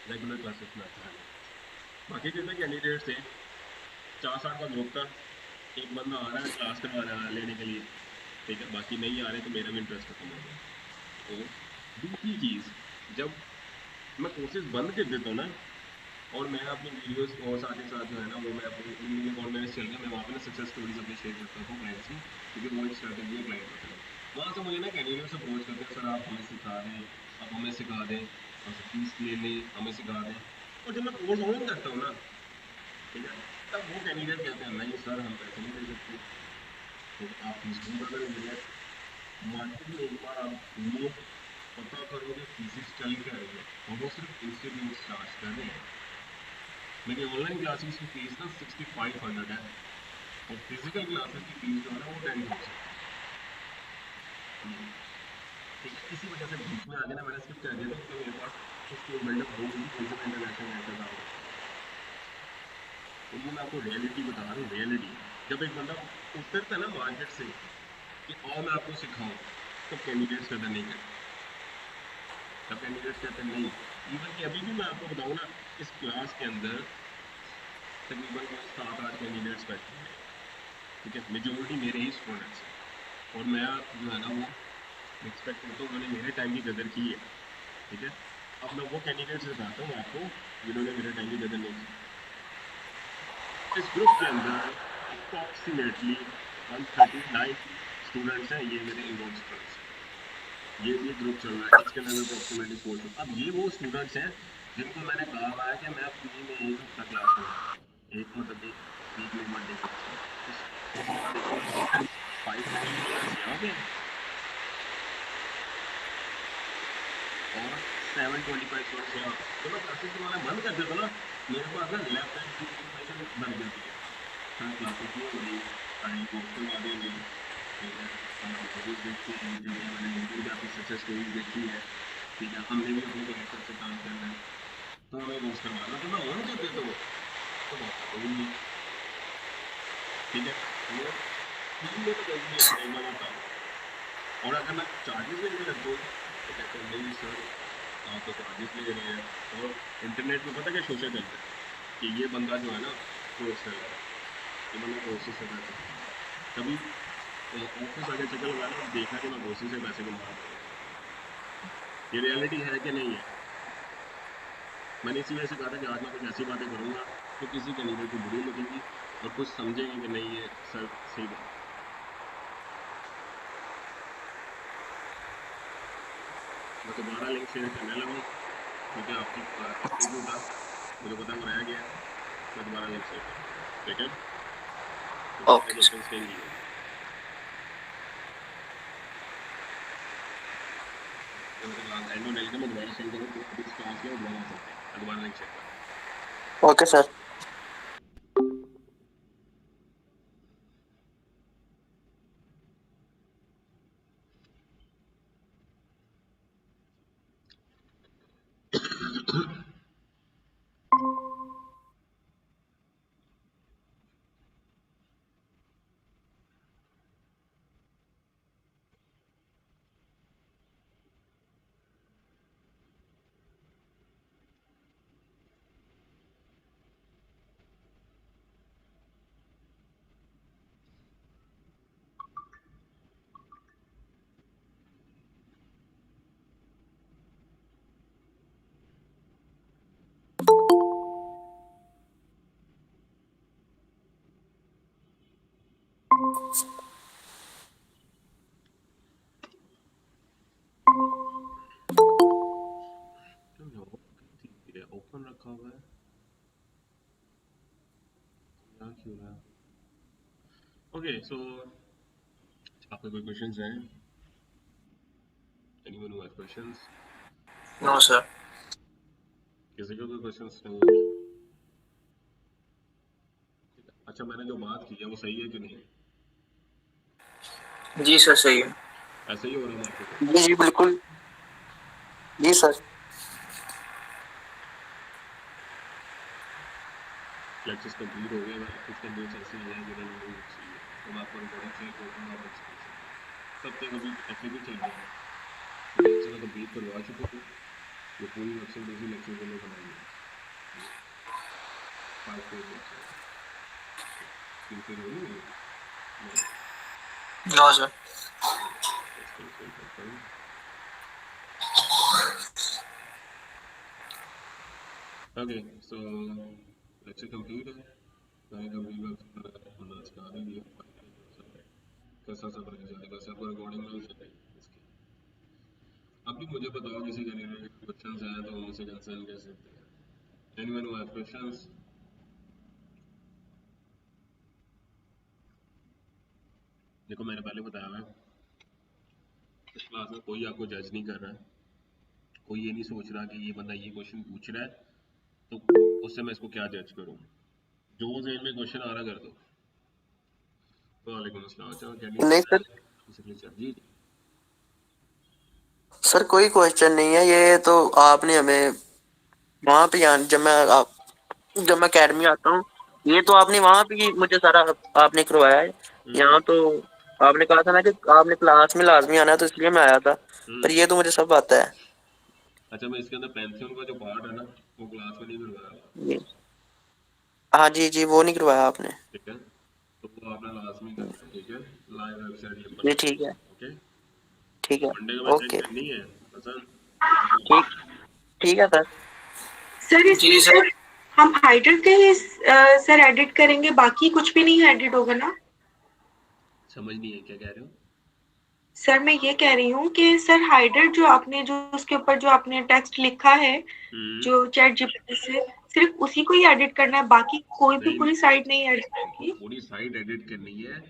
रेगुलर क्लासेस में आता है। बाकी जितने कैंडिडेट्स थे 4-7 का ग्रुप था, एक बंदा आ रहा है क्लास करवाने लेने के लिए, ठीक है, बाकी नहीं आ रहे, तो मेरा भी इंटरेस्ट खत्म हो गया। और दूसरी चीज़, जब मैं कोर्सेज बंद कर देता हूँ ना और मैं अपनी वीडियोस और साथ ही साथ जो है ना वो मैं अपनी लिंक्डइन अकाउंट में चल गया, मैं वहाँ पे ना सक्सेस स्टोरीज अपनी शेयर करता हूँ क्लाइंट्स की, क्योंकि वो एक स्ट्रैटेजी है क्लाइंट का। वहाँ से मुझे ना कैंडिडेट्स अप्रोच करते हैं, सर आप हमें सिखा दें, आप हमें सिखा दें, हमसे फीस ले लें, हमें सिखा दें। और जब मैं कोर्स ऑन करता हूँ ना, ठीक है, तब वो कैंडिडेट कहते हैं नहीं सर हम पैसे नहीं दे सकते, तो आप फीस बहुत ज़्यादा ले रहे हैं। मार्केट में एक बार आप घूमो, पता करो कि फीसेस चल क्या रही है, और वो सिर्फ इंस्टीट्यूट चार्ज कर रहे हैं। मेरी ऑनलाइन क्लासेस की फीस ना 6500 है और फिजिकल क्लासेस की फीस जो है ना वो 10,000 है। ठीक है, इसी वजह से बीच में आगे ना मैंने स्किप कर दिया था, क्योंकि मेरे पास उसको बिल्डअप हो गई थी, मैं इंटरनेशनल बैंक का काम करता हूँ। और ये मैं आपको रियलिटी बता रहा हूँ, रियलिटी। जब एक बंदा उतरता है ना मार्केट से कि आओ मैं आपको सिखाऊं, तब कैंडिडेट्स कदर नहीं करते, तब कैंडिडेट्स कहते नहीं। इवन कि अभी भी मैं आपको बताऊँ ना, इस क्लास के अंदर तकरीबन कोई 7-8 कैंडिडेट्स बैठे हुए हैं। ठीक है, मेजोरिटी मेरे ही स्टूडेंट्स हैं, और मैं जो है ना वो एक्सपेक्ट करता हूँ उन्होंने मेरे टाइम की कदर की है। ठीक है, अब मैं वो कैंडिडेट्स बताता हूँ आपको जिन्होंने मेरे टाइम की कदर नहीं की। इस ग्रुप के अंदर अप्रॉक्सीमेटली 139 स्टूडेंट्स हैं, ये मेरे इनरोल स्टूडेंट्स हैं। ये ग्रुप चल रहा है, इसके अंदर अप्रॉक्सीमेटली 4। अब ये वो स्टूडेंट्स हैं जिनको मैंने कहा हुआ है कि मैं फ्री में 1 हफ्ता क्लास करवाऊंगा, एक मतलब कि वीक में 1 डे क्लास करवाऊंगा। इसमें आप देखो 590 स्टूडेंट्स यहाँ पे हैं और 725 स्टूडेंट्स यहाँ पे। तो मैं क्लासेस करवाना बंद कर देता ना, मेरे पास ना लेफ्ट हैंड की इन्फॉर्मेशन बन जाती है, सर क्लासेस नहीं हो रही, सारी कोर्स करवा देंगे। ठीक है, हमारी वीडियोस देखते हैं, ठीक है, मैंने लिंक्डइन पे आपकी सक्सेस स्टोरीज देखी है, ठीक है, हमने भी अपने क्लाइंट्स से काम करना है, तो हमें कोर्स करवाना। तो मैं ऑन कर देता हूँ तो बात कोई नहीं है। ठीक है, और फ्री में तो कोई नहीं आता, एक बार बताओ। और अगर मैं चार्जेस लेने लगता हूँ तो कहते हैं नहीं सर आप तो चार्जेस ले रहे हैं। और इंटरनेट में पता क्या शोषा चलता है कि ये बंदा जो है ना कोर्स कर रहा है, ये बंदा कोर्सेज से पैसे कमा रहा है। कभी ऑफिस आगे चक्कर लगाना और देखना कि मैं कोर्सेज से पैसे कमा रहा हूँ, ये रियलिटी है कि नहीं है। मैंने इसी वजह से कहा था कि आज मैं कुछ ऐसी बातें करूँगा तो किसी कैंडिडेट को बुरी लगेंगी और कुछ समझेंगे कि नहीं ये सर सही बात है। मैं दोबारा लिंक शेयर करने लगा हूँ, क्योंकि आपकी इशू था, मुझे पता वो रह गया, मैं दोबारा लिंक शेयर कर रहा हूँ। ठीक है, तो ओके क्वेश्चन स्टेन लीजिए। एंड में मैं दोबारा सेंड करूँ तो अभी इस क्लास में दोबारा आ सकते हैं, मैं दोबारा लिंक शेयर कर रहा हूँ। Okay sir. क्यों ना? ओके, सो आपके कोई क्वेश्चंस हैं? Anyone who has questions? No sir. किसी का कोई क्वेश्चंस नहीं है? अच्छा, मैंने जो बात की है वो सही है कि नहीं? जी सर सही है। ऐसे ही हो रहा है आपके साथ? जी जी बिल्कुल। जी सर। लेक्चर्स कंप्लीट हो गए, कुछ कैंडिडेट्स ऐसे ही हैं जिन्होंने नहीं अच्छी है, तो मैं आपको रिकॉर्डिंग शेयर कर दूंगा, आप अच्छे से सब तक अभी एक्टिव चल रहा है। मैं लेक्चर कंप्लीट करवा चुका हूँ, ये पूरी वेबसाइट इसी लेक्चर के लिए बनाई है, 5 पेज वेबसाइट। स्क्रीन शेयर हो रही है? नहीं, नो सर। स्क्रीन शेयर करता हूँ। ओके, सो लेक्चर कंप्लीट है। मैंने कंप्लीट होना स्टार्ट ही दिया, कैसा सब रह जाएगा, सब रिकॉर्डिंग में इसकी। अब भी मुझे बताओ, किसी कैंडिडेट के क्वेश्चंस हैं तो उनसे कंसर्न कर सकते हैं। Anyone who have questions? देखो, मैंने पहले बताया हुआ है, इस क्लास में कोई आपको जज नहीं कर रहा है, कोई ये नहीं सोच रहा कि ये बंदा ये क्वेश्चन पूछ रहा है तो उससे मैं इसको क्या जज करूं। जो ज़हन में क्वेश्चन आ रहा कर दो। वालेकुम अस्सलाम। अच्छा, नहीं कैंडिडेट सर। जी। सर कोई क्वेश्चन नहीं है, ये तो आपने हमें वहाँ पे जब मैं अकेडमी आता हूँ, ये तो आपने वहाँ पे ही मुझे सारा आपने करवाया है। यहाँ तो आपने कहा था ना कि आपने क्लास में लाजमी आना है, तो इसलिए मैं आया था, पर ये तो मुझे सब आता है। अच्छा, मैं इसके अंदर पैंथियन का जो पार्ट है ना, वो क्लास में नहीं करवाया। जी हाँ जी जी, वो नहीं करवाया आपने। ठीक है, तो वो आपने लाजमी करना है। ठीक है, लाइव वेबसाइट ये जी बना। ठीक है। ओके, ठीक है। मंडे का वेबसाइट ओके। करनी है पसंद। ठीक। ठीक है सर। सर जी इसमें सर। सर हम हाइडर के ही सर एडिट करेंगे, बाकी कुछ भी नहीं एडिट होगा ना? समझ नहीं है क्या कह रहे हो? सर मैं ये कह रही हूँ कि सर हाइडर जो आपने जो उसके ऊपर जो आपने टेक्स्ट लिखा है जो चैट जीपीटी से, सिर्फ उसी को ही एडिट करना है, बाकी कोई भी नहीं, पूरी साइट नहीं एडिट होगी? पूरी साइट एडिट करनी है।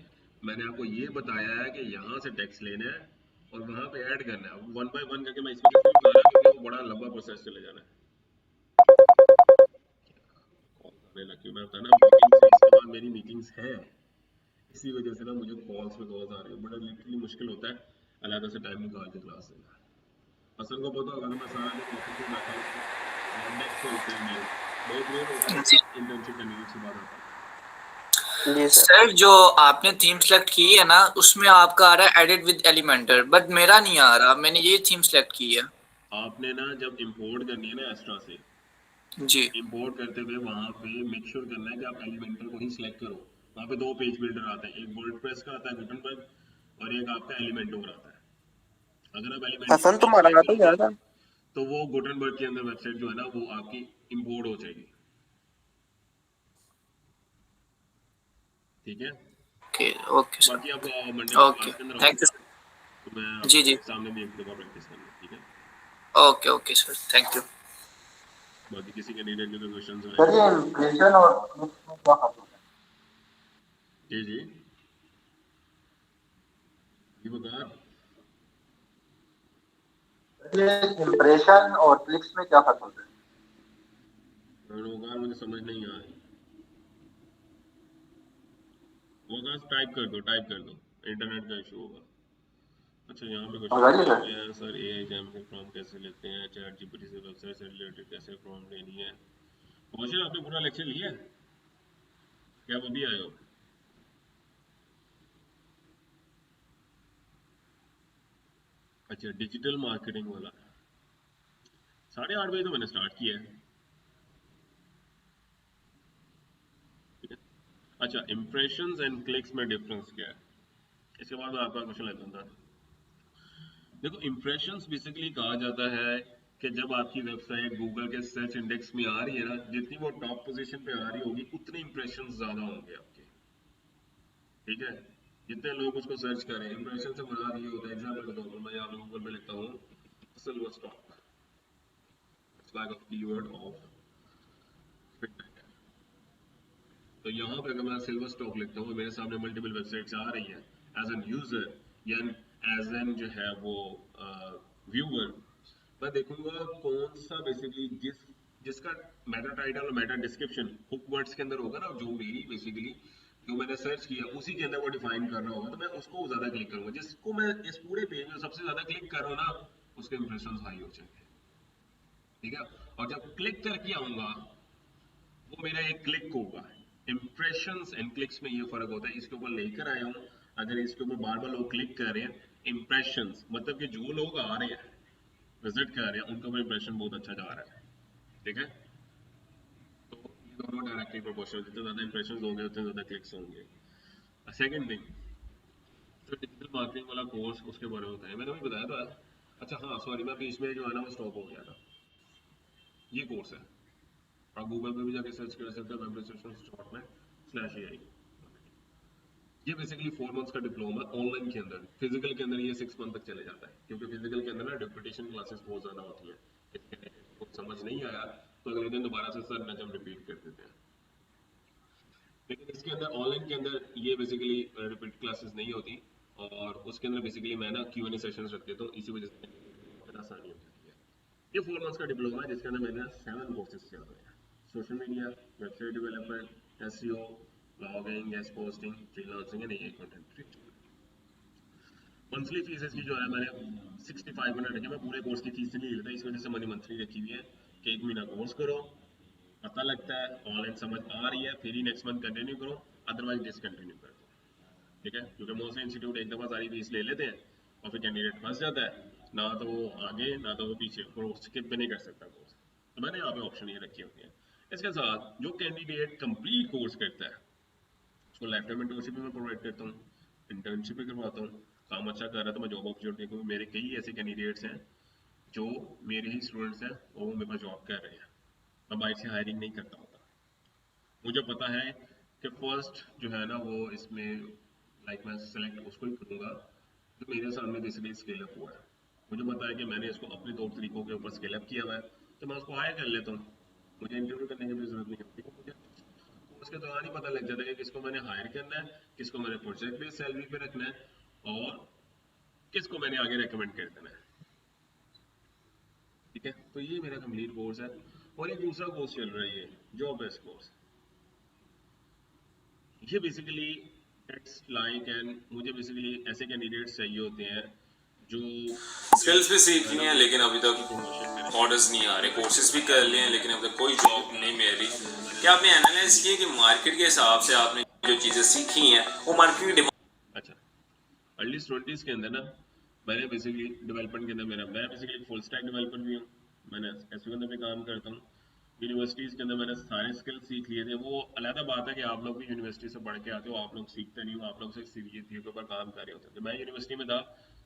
मैंने आपको ये बताया है कि यहाँ से टेक्स्ट लेना है और वहाँ पे ऐड करना है, वन बाय वन करके। मैं इस वजह से नहीं बता रहा क्योंकि वो बड़ा लंबा प्रोसेस चले जाना है। कॉल आने लगी, मैं बताया ना, मीटिंग्स, इसके बाद मेरी मीटिंग्स है, इसी वजह से ना मुझे कॉल्स पे कॉल्स आ रही है। बड़ा लिटरली मुश्किल होता है अलग से टाइम निकाल के क्लास लेना। असल को पता होगा ना, मैं सारा दिन ऑफिस में बैठा होता हूँ, इंडेक्स खोलते हैं मेल, बहुत रेयर होता है जी कि इंटर्नशिप कैंडिडेट से बात आता है। जी सर। सर, जो आपने थीम सेलेक्ट की है ना, उसमें आपका आ रहा है एडिट विद एलिमेंटर, बट मेरा नहीं आ रहा। मैंने ये थीम सेलेक्ट की है। आपने ना जब इंपोर्ट करनी है ना एस्ट्रा से, जी इंपोर्ट करते हुए वहाँ पे मेक श्योर करना है कि आप एलिमेंटर को ही सिलेक्ट करो। वहाँ पे 2 पेज बिल्डर आते हैं, एक वर्डप्रेस का आता है गुटनबर्ग और एक आपका एलिमेंटोर आता है। अगर आप एलिमेंटोर हसन नहीं तुम्हारा सिलेक्ट आता ही करोगे था। तो वो गुटनबर्ग के अंदर वेबसाइट जो है ना वो आपकी इंपोर्ट हो जाएगी। ठीक है, ओके। Okay sir. बाकी आप मंडे को ओके, क्लास के अंदर आओ थैंक यू सर। तो मैं जी आपके जी। सामने भी एक दफ़ा प्रैक्टिस कर लूँ। ठीक है, okay okay sir, thank you. बाकी किसी कैंडिडेट के कोई क्वेश्चंस हैं? सर ये इम्प्रेशन और क्लिक्स में क्या फर्क होता जी जी जी बता। है? ये इम्प्रेशन और क्लिक्स में क्या फर्क होता है? होगा, मुझे समझ नहीं आ रही। होगा, टाइप कर दो, इंटरनेट का इशू होगा। अच्छा, यहाँ पे क्वेश्चन समझ दिए सर? हुए हैं सर, एआई कैम से फॉर्म कैसे लेते हैं, चैट जीपीटी से वेबसाइट से रिलेटेड कैसे फॉर्म लेनी है। कौशल, आपने पूरा लेक्चर लिया है क्या? आप अभी आए हो? अच्छा, डिजिटल मार्केटिंग वाला 8:30 बजे तो मैंने स्टार्ट किया है। ठीक है, अच्छा, इम्प्रेशंस एंड क्लिक्स में डिफरेंस क्या है, इसके बाद मैं आपका क्वेश्चन लेता था। देखो, इम्प्रेशंस बेसिकली कहा जाता है कि जब आपकी वेबसाइट गूगल के सर्च इंडेक्स में आ रही है ना, जितनी वो टॉप पोजीशन पे आ रही होगी उतने इम्प्रेशंस ज्यादा होंगे आपके। ठीक है, जितने लोग उसको सर्च करें, इम्प्रेशन से मुराद ये होता है। एग्जांपल के तौर पर मैं यहाँ पे गूगल में लिखता हूँ silver stock, it's like a keyword of fitness. तो यहाँ पे अगर मैं सिल्वर स्टॉक लिखता हूँ, मेरे सामने मल्टीपल वेबसाइट्स आ रही हैं एज एन यूजर या एज एन जो है वो व्यूअर, मैं देखूंगा कौन सा बेसिकली जिसका मेटा टाइटल और मेटा डिस्क्रिप्शन हुक वर्ड्स के अंदर होगा ना, जो भी बेसिकली जो मैंने सर्च किया उसी के अंदर वो डिफाइन कर रहा होगा, तो मैं उसको ज्यादा क्लिक करूंगा। जिसको मैं इस पूरे पेज में सबसे ज्यादा क्लिक कर रहा हूँ ना, उसके इंप्रेशंस हाई हो जाएंगे, ठीक है। और जब क्लिक करके आऊंगा वो मेरा एक क्लिक होगा। इंप्रेशंस एंड क्लिक्स में ये फर्क होता है। इसके ऊपर लेकर आया हूँ, अगर इसके ऊपर बार बार लोग क्लिक कर रहे हैं, इंप्रेशंस मतलब कि जो लोग आ रहे हैं विजिट कर रहे हैं उनका इंप्रेशन बहुत अच्छा जा रहा है, ठीक है। तो ये दोनों डायरेक्टली प्रोपोर्शनल, जितने ज्यादा इंप्रेशंस होंगे उतने ज्यादा क्लिक्स होंगे। सेकंड थिंग, जो डिजिटल मार्केटिंग वाला कोर्स उसके बारे में होता है, मैंने अभी बताया था। अच्छा हाँ सॉरी, मैं बीच में जो है ना वो स्टॉप हो गया था। ये कोर्स है, आप गूगल पे भी जाके सर्च कर सकते हो, webregistrations.net/AI। ये बेसिकली 4 मंथ्स का डिप्लोमा ऑनलाइन के अंदर, फिजिकल के अंदर ये 6 मंथ तक चले जाता है, क्योंकि फिजिकल के अंदर ना रिपीटेशन क्लासेस बहुत ज़्यादा होती हैं। इसको समझ नहीं आया तो अगले दिन दोबारा से सर ने जब रिपीट कर देते हैं। लेकिन इसके अंदर ऑनलाइन के अंदर ये बेसिकली रिपीट क्लासेस नहीं होती, और उसके अंदर बेसिकली मैं ना Q&A सेशंस रख देता हूँ, इसी वजह से बहुत आसानी हो जाती है। ये 4 मंथ्स का डिप्लोमा है जिसके अंदर मेरे 7 कोर्सेज चल रहे हैं। Social media, website development, SEO, blogging, guest posting, freelancing and AI content. Monthly fees इसकी जो है मैंने 6500 रखी है। मैं पूरे कोर्स की फीस नहीं लेता, इस वजह से मैंने मंथली रखी हुई है कि 1 महीना कोर्स करो, पता लगता है ऑनलाइन समझ आ रही है, फिर ही नेक्स्ट मंथ कंटिन्यू करो, अदरवाइज डिसकंटिन्यू कर दो, ठीक है। क्योंकि मोस्टली इंस्टीट्यूट एक दफ़ा सारी फीस ले लेते हैं और फिर कैंडिडेट फंस जाता है, ना तो वो आगे ना तो वो पीछे, स्किप भी नहीं कर सकता कोर्स। तो मैंने यहाँ पे ऑप्शन ये रखी होती है। इसके साथ जो कैंडिडेट कंप्लीट कोर्स करता है उसको लाइफ टाइम मेंटरशिप भी मैं प्रोवाइड करता हूँ, इंटर्नशिप भी करवाता हूँ। काम अच्छा कर रहा है तो मैं जॉब अपॉर्चुनिटी, क्योंकि मेरे कई ऐसे कैंडिडेट्स हैं जो मेरे ही स्टूडेंट्स हैं और वो मेरे पास जॉब कर रहे हैं। मैं बाहर से हायरिंग नहीं करता होता। मुझे पता है कि फर्स्ट जो है ना वो इसमें लाइक मैं सेलेक्ट उसको ही करूँगा जो मेरे सामने बेसिकली स्केल अप हुआ है। मुझे पता है कि मैंने इसको अपने तौर तरीकों के ऊपर स्केल अप किया हुआ है, तो मैं उसको हायर कर लेता हूँ। मुझे इंटरव्यू करने की भी जरूरत नहीं होती, मुझे उसके दौरान ही पता लग जाता है कि किसको मैंने हायर करना है, किसको मैंने प्रोजेक्ट बेस्ड सैलरी पे रखना है और किसको मैंने आगे रेकमेंड कर देना है, ठीक है। तो ये मेरा कंप्लीट कोर्स है। और ये दूसरा कोर्स चल रहा है, ये जॉब बेस्ड कोर्स। ये बेसिकली इट्स लाइक एंड मुझे बेसिकली ऐसे कैंडिडेट्स चाहिए होते हैं जो स्किल्स भी सीखी हैं लेकिन अभी तक ऑर्डर्स नहीं आ रहे, कोर्सेज भी कर लिए हैं लेकिन अभी तक कोई जॉब नहीं मिल रही। क्या आपने एनालाइज किया कि मार्केट के हिसाब से आपने जो चीज़ें सीखी हैं वो मार्केट की डिमांड। अच्छा, अर्ली 20s के अंदर ना मैंने बेसिकली डेवलपमेंट के अंदर मैं बेसिकली फुल स्टैक डेवलपर भी हूँ, मैंने SEO के अंदर भी काम करता हूँ। यूनिवर्सिटीज़ के अंदर मैंने सारे स्किल सीख लिए थे। वो अलग बात है कि आप लोग भी यूनिवर्सिटी से पढ़ के आते हो, आप लोग सीखते नहीं हो, आप लोग सिर्फ CBA के ऊपर काम कर रहे होते थे। मैं यूनिवर्सिटी में था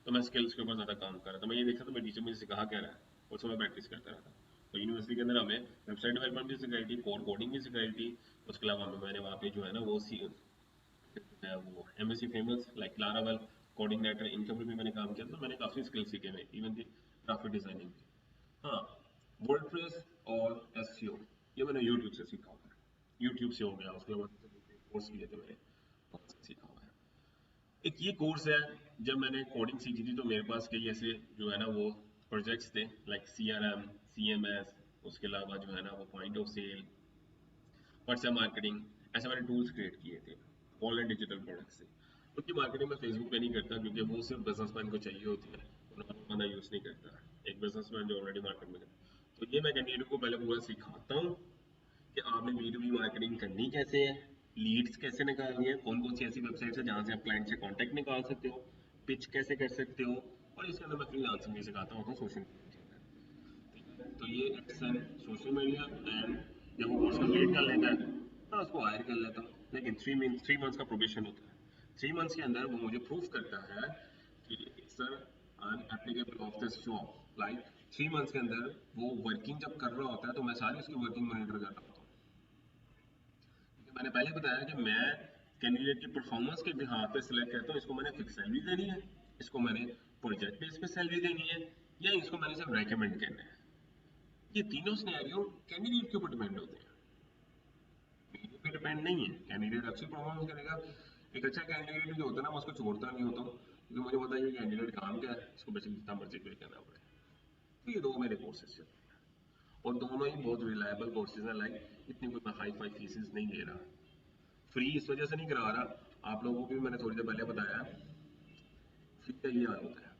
तो मैं स्किल्स के ऊपर ज़्यादा काम कर रहा था। मैं ये देखता था मैं टीचर मुझे सिखा क्या रहा है, उसको मैं प्रैक्टिस करता रहता। तो यूनिवर्सिटी के अंदर हमें वेबसाइट डेवलपमेंट भी सिखाई थी, कोड कोडिंग भी सिखाई थी। उसके अलावा मैंने वहाँ पे जो है ना वो वो MSc frameworks like Laravel, coordinator, इनके ऊपर भी मैंने काम किया। तो मैंने काफ़ी स्किल सीखे हैं, इवन की ग्राफिक डिजाइनिंग की। हाँ, वर्डप्रेस और SEO ये मैंने यूट्यूब से सीखा हुआ है, यूट्यूब से हो गया। उसके बाद कोर्स किए थे मैंने, सीखा हुआ है। एक ये कोर्स है, जब मैंने कोडिंग सीखी थी तो मेरे पास कई ऐसे जो है ना वो प्रोजेक्ट्स थे लाइक CRM, CMS, उसके अलावा जो है ना वो point of sale, WhatsApp marketing, ऐसे मैंने टूल्स क्रिएट किए थे ऑनलाइन डिजिटल प्रोडक्ट से। उनकी मार्केटिंग मैं फेसबुक पे नहीं करता क्योंकि वो सिर्फ बिजनेसमैन को चाहिए होती है, नॉर्मल बंदा यूज़ नहीं करता, एक बिजनेसमैन जो ऑलरेडी मार्केट में है। तो ये मैं कैंडिडेट को पहले पूरा सिखाता हूँ कि आपने B2B मार्केटिंग करनी कैसे है, लीड्स कैसे निकालनी है, कौन कौन सी ऐसी वेबसाइट है जहाँ से आप क्लाइंट से कॉन्टैक्ट निकाल सकते हो, पिच कैसे कर सकते हो, और इसके अंदर मैं फ्रीलांसिंग भी सिखाता हूँ सोशल मीडिया। तो ये सोशल मीडिया एंड जब वो कोर्स कंप्लीट कर लेता है मैं उसको हायर कर लेता हूँ। लेकिन 3 मंथ्स का प्रोबेशन होता है। 3 मंथ्स के अंदर वो मुझे प्रूफ करता है कि sir I am applicable of this job. Like 3 months के अंदर वो वर्किंग जब कर रहा होता है तो मैं सारी उसकी वर्किंग मॉनिटर कर रहा होता हूँ। मैंने पहले बताया कि मैं कैंडिडेट की परफॉर्मेंस के बिहार पे सिलेक्ट करता हूँ, इसको मैंने फिक्स सैलरी देनी है, इसको मैंने प्रोजेक्ट बेस पे सैलरी देनी है, या इसको मैंने सिर्फ रेकमेंड करना है। ये तीनों सिनेरियो कैंडिडेट के ऊपर डिपेंड होते हैं। मेरे पे डिपेंड नहीं है, कैंडिडेट अच्छी परफॉर्मेंस करेगा। एक अच्छा कैंडिडेट जो होता है ना, मैं उसको छोड़ता नहीं होता हूँ, क्योंकि मुझे पता है ये कैंडिडेट काम क्या है, इसको बेशक जितना मर्जी पे करना पड़े। तो ये दो मेरे कोर्सेज चल रहे हैं और दोनों ही बहुत रिलायबल कोर्सेज हैं। लाइक इतनी कोई हाई फाई फीसेस नहीं ले रहा, फ्री इस वजह से नहीं करा रहा। आप लोगों को भी मैंने थोड़ी देर पहले बताया, फ्री का ये हाल होता है,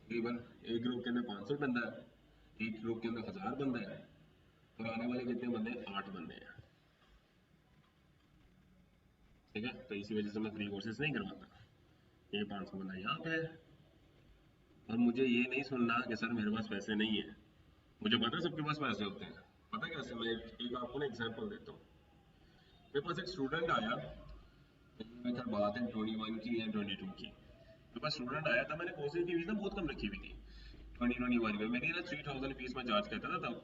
तकरीबन एक ग्रुप के अंदर 500 बंदा है, एक ग्रुप के अंदर 1000 बंदा है, और आने वाले कितने बंदे हैं? 8 बंदे हैं। ठीक है, तो इसी वजह से मैं फ्री कोर्सेज नहीं करवाता। ये 500 बंदा यहाँ पे है और मुझे ये नहीं सुनना कि सर मेरे पास पैसे नहीं है। मुझे पता है सबके पास पैसे होते हैं। पता है कैसे? मैं एक आपको ना एग्जांपल देता हूँ। मेरे पास एक स्टूडेंट आया, मेरे ख्याल बात है 21 की या 22 की। मेरे पास स्टूडेंट आया था, मैंने कोर्सेज की फीस ना बहुत कम रखी हुई थी 2021 में। मेरी ना 3000 फीस में चार्ज करता था तब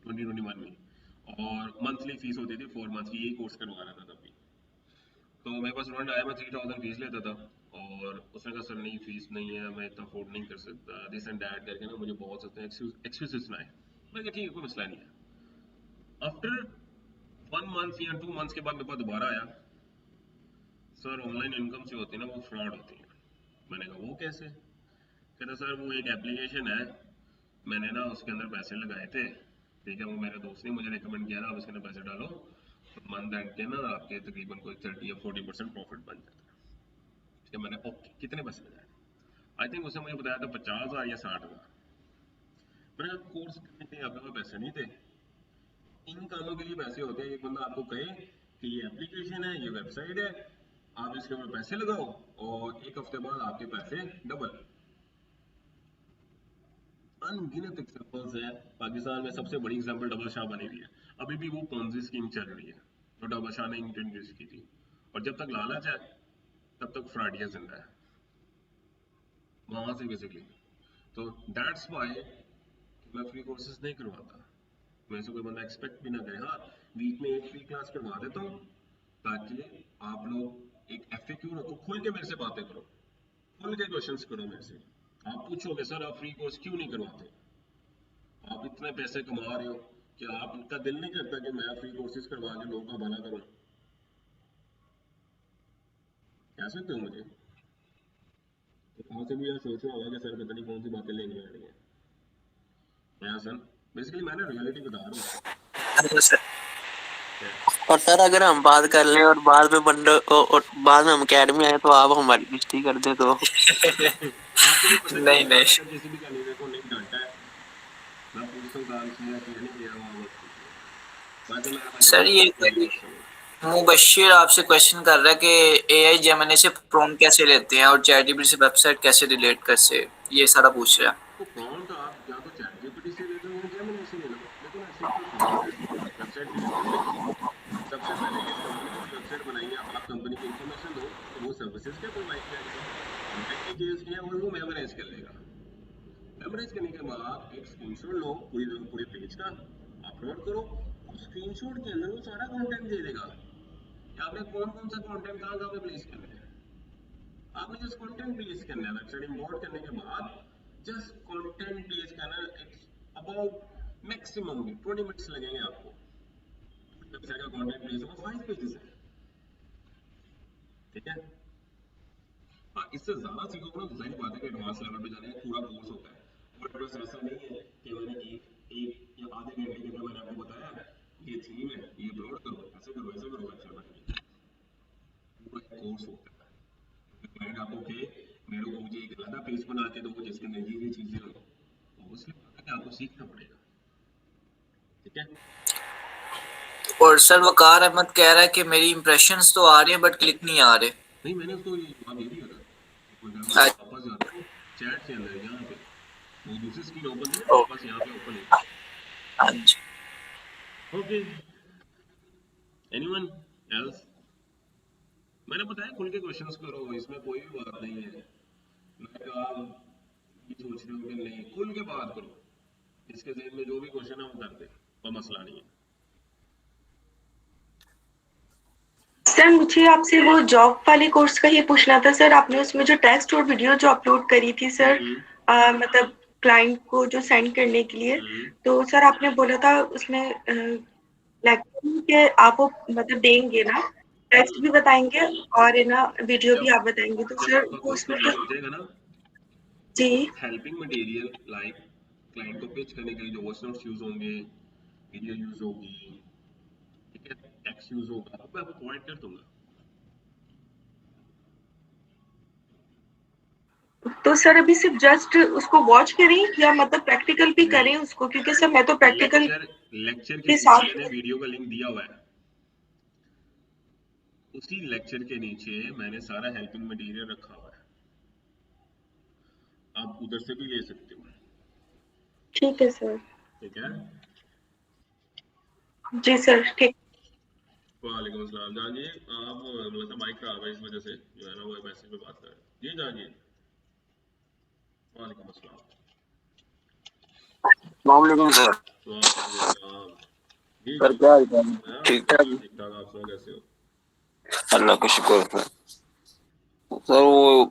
2021 में, और मंथली फीस होती थी 4 मंथ की, यही कोर्स करवा रहा था तब भी। तो मेरे पास स्टूडेंट आया, मैं 3000 फीस लेता था और उसने कहा सर नहीं फीस नहीं है, मैं इतना अफोर्ड नहीं कर सकता, दिस एंड दैट करके ना मुझे बहुत सारे एक्सक्यूजेस सुनाए। मैं कहा ठीक है कोई मसला नहीं है। आफ्टर 1 मंथ या 2 मंथ्स के बाद मेरे पास दोबारा आया, सर ऑनलाइन इनकम से होती है ना वो फ्रॉड होती है। मैंने कहा वो कैसे? कहता सर वो एक एप्लीकेशन है, मैंने ना उसके अंदर पैसे लगाए थे, ठीक है, वो मेरे दोस्त ने मुझे रिकमेंड किया था, आप इसके अंदर पैसे डालो तो मंथ एंड के ना आपके तकरीबन कोई 30 या 40% प्रॉफिट बन जाता है। ठीक है, मैंने ओके कितने पैसे लगाए? आई थिंक उसने मुझे बताया था 50,000 या 60,000। मैंने कहा कोर्स करने के लिए आपके पास पैसे नहीं थे, इन कामों के लिए पैसे होते हैं। एक बंदा आपको कहे कि ये एप्लीकेशन है, ये वेबसाइट है, आप इसके ऊपर पैसे लगाओ और एक हफ्ते बाद आपके पैसे डबल। अनगिनत एग्जांपल्स है। पाकिस्तान में सबसे बड़ी एग्जांपल डबल शाह बनी हुई है, अभी भी वो पोंजी स्कीम चल रही है जो डबल शाह ने इंट्रोड्यूस की थी, और जब तक लालच है तब तक फ्रॉडिया जिंदा है वहां से बेसिकली। तो दैट्स व्हाई मैं फ्री कोर्सेज नहीं करवाता। मेरे से कोई बंदा एक्सपेक्ट भी ना करे। हाँ, वीक में एक फ्री क्लास करवा देता हूँ ताकि आप लोग एक FAQ रखो, खुल के मेरे से बातें करो, खुल के क्वेश्चंस करो मेरे से। आप पूछोगे सर आप फ्री कोर्स क्यों नहीं करवाते, आप इतने पैसे कमा रहे हो, क्या आपका दिल नहीं करता कि मैं फ्री कोर्सेज करवा के लोगों का भला करूं? कह सकते हो मुझे? तो आपसे भी यार सोच रहा होगा कि सर पता नहीं कौन सी बातें लेने आ रही हैं। हाँ सर, बेसिकली मैंने रियलिटी बता रहा हूँ। और सर अगर हम बात कर लें और बाद में बंदो और बाद में हम अकेडमी आए तो आप हमारी बेइज्जती कर दे तो आपको भी पता नहीं नहीं किसी भी कैंडिडेट को नहीं डांटा है, मैं पूछता हूँ काम किया कि नहीं किया, वहाँ मत पूछिए। बाकी मैं सर, ये मुबशिर आपसे क्वेश्चन कर रहा है कि AI जेमिनी से प्रॉम्प्ट कैसे लेते हैं और चैटजीपीटी से वेबसाइट कैसे रिलेट कर से, ये सारा पूछ रहा है। तो प्रॉम्प्ट आप या तो चैटजीपीटी से ले लो या जेमिनी से ले लो, लेकिन सिंपल प्रॉम्प्ट है, वेबसाइट क्रिएट करने की। सबसे पहले जिस कंपनी की वेबसाइट बनाई है, आप कंपनी की इंफॉर्मेशन दो तो वो सर्विसेज क्या प्रोवाइड करेगा, कॉन्टैक्ट डिटेल्स क्या है और वो मेमोराइज कर लेगा। मेमोराइज करने के बाद एक स्क्रीनशॉट लो पूरे पेज का, अपलोड करो, स्क्रीनशॉट के अंदर वो सारा कंटेंट दे देगा कि आपने कौन कौन सा कंटेंट कहाँ पे प्लेस करना है। आपने जस्ट कंटेंट प्लेस करना है, वेबसाइट इंपोर्ट करने के बाद जस्ट कंटेंट प्लेस करना है। इट्स अबाउट मैक्सिमम 20 मिनट्स लगेंगे आपको। वेबसाइट का कंटेंट प्लेस होगा, 5 पेजेस है, ठीक है। हाँ, इससे ज्यादा सीखोगे ना तो जाहिर बात है कि एडवांस लेवल पे जाने का पूरा कोर्स होता है। और बस ऐसा नहीं है कि मैंने एक या आधे घंटे के अंदर मैंने आपको बताया ये थीम है, ये अपलोड करो, ऐसे करो वेबसाइट बनेगी। पूरा कोर्स होता है। क्लाइंट आपको कहे मेरे को मुझे एक अलग पेज बना के दो जिसके अंदर ये चीजें हो, तो उसके बाद आपको सीखना पड़ेगा, ठीक है। और सर वकार अहमद कह रहा है कि मेरी इंप्रेशंस तो आ रही हैं बट क्लिक नहीं आ रहे। नहीं, मैंने उसको ये जवाब दे दिया था। वापस जाता हूँ चैट के अंदर, यहाँ पे वो दूसरी स्क्रीन ओपन है, वापस यहाँ पे ओपन है। हाँ जी, ओके, एनीवन एल्स? मैंने बताया खुल के क्वेश्चंस करो, इसमें कोई भी बात नहीं है। मैं आप ये सोच रहे हो कि नहीं, खुल के बात करो, इसके ज़हन में जो भी क्वेश्चन है वो कर दे, कोई मसला नहीं है। सर मुझे आपसे वो जॉब वाले कोर्स का ही पूछना था सर। आपने उसमें जो टेक्स्ट और वीडियो जो अपलोड करी थी सर, मतलब क्लाइंट को जो सेंड करने के लिए, तो सर आपने बोला था उसमें लेक्चर के आप वो मतलब देंगे ना, टेक्स्ट भी बताएंगे और है ना वीडियो भी आप बताएंगे, तो जब सर आपका वो कोर्स उसमें कंप्लीट हो जाएगा ना, जी हेल्पिंग मटेरियल लाइक क्लाइंट को पिच करने के लिए जो वॉइस नोट्स यूज होंगे, वीडियो यूज होगी, ठीक है, टेक्स्ट यूज होगा, मैं आपको प्रोवाइड कर दूंगा। तो सर अभी सिर्फ जस्ट उसको वॉच करें या मतलब प्रैक्टिकल भी करें उसको, क्योंकि सर मैं तो प्रैक्टिकल लेक्चर के के पीछे साथ मैंने वीडियो का लिंक दिया हुआ है, उसी लेक्चर के नीचे मैंने सारा हेल्पिंग मटेरियल रखा हुआ है, आप उधर से भी ले सकते हो। ठीक है सर। ठीक है, जी सर ठीक। वालेकुम अस्सलाम। जानिए आप मतलब माइक खराब है इस वजह से जो है ना वो मैसेज में बात कर रहे हैं। जी जानिए। वालेकुम अस्सलाम। वालेकुम सर। वालेकुम अस्सलाम। जी सर जी। क्या हाल चाल है? हाँ ठीक ठाक? अल्हम्दुलिल्लाह ठीक ठाक, आप सुनाओ कैसे हो? अल्लाह का शुक्र सर। सर वो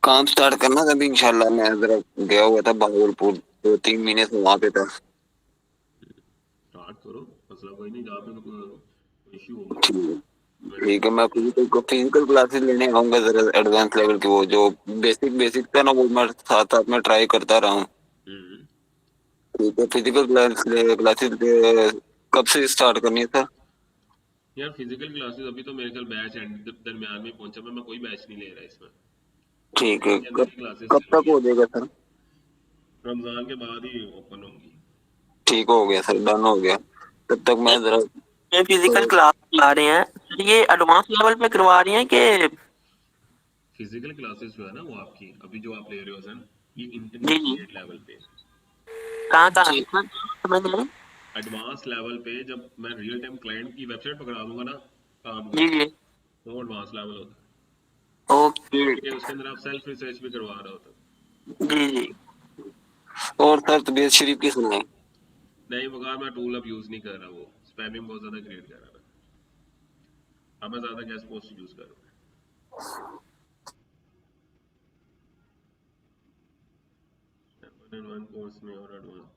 काम स्टार्ट करना था अभी इंशाल्लाह। मैं जरा गया हुआ था भागलपुर, 2-3 महीने से वहाँ पे था। स्टार्ट करो, मसला कोई नहीं, जहाँ पे कोई इशू होगा ठीक मैं ठीक है, मैं फिजिकल क्लासेस लेने आऊंगा जरा एडवांस लेवल की। वो जो बेसिक बेसिक था ना वो मैं साथ साथ में ट्राई करता रहा हूँ। हम्म। ठीक है, फिजिकल क्लासेस कब से स्टार्ट करनी है सर? यार फिजिकल क्लासेस अभी तो मेरे ख्याल बैच एंड दरमियान में पहुंचा, मैं कोई बैच नहीं ले रहा इसमें, ठीक है, रमजान के अंदर ही क्लासेस कब चल तक रही है, हो जाएगा सर? रमजान के बाद ही ओपन होंगी। ठीक हो गया सर, डन हो गया। तब तक मैं जरा ये फिजिकल क्लास ला रहे हैं सर, ये एडवांस लेवल पे करवा रही हैं कि? फिजिकल क्लासेस जो है ना वो आपकी अभी जो आप ले रहे हो सर, ये जी जी, इंटरमीडिएट लेवल पे, कहाँ कहाँ जी सर समझ नहीं। एडवांस लेवल पे जब मैं रियल टाइम क्लाइंट की वेबसाइट पकड़ा दूंगा ना काम की, जी जी, वो एडवांस लेवल होता ओके, है, क्योंकि उसके अंदर आप सेल्फ रिसर्च भी करवा रहे होते हो। जी जी, और सर तबीयत शरीफ की सुनाए। नहीं मगर मैं टूल अब यूज नहीं कर रहा, वो स्पैमिंग बहुत ज्यादा क्रिएट कर रहा है, अब मैं ज्यादा गेस्ट पोस्ट यूज कर रहा हूँ। 7 in 1 कोर्स में और एडवांस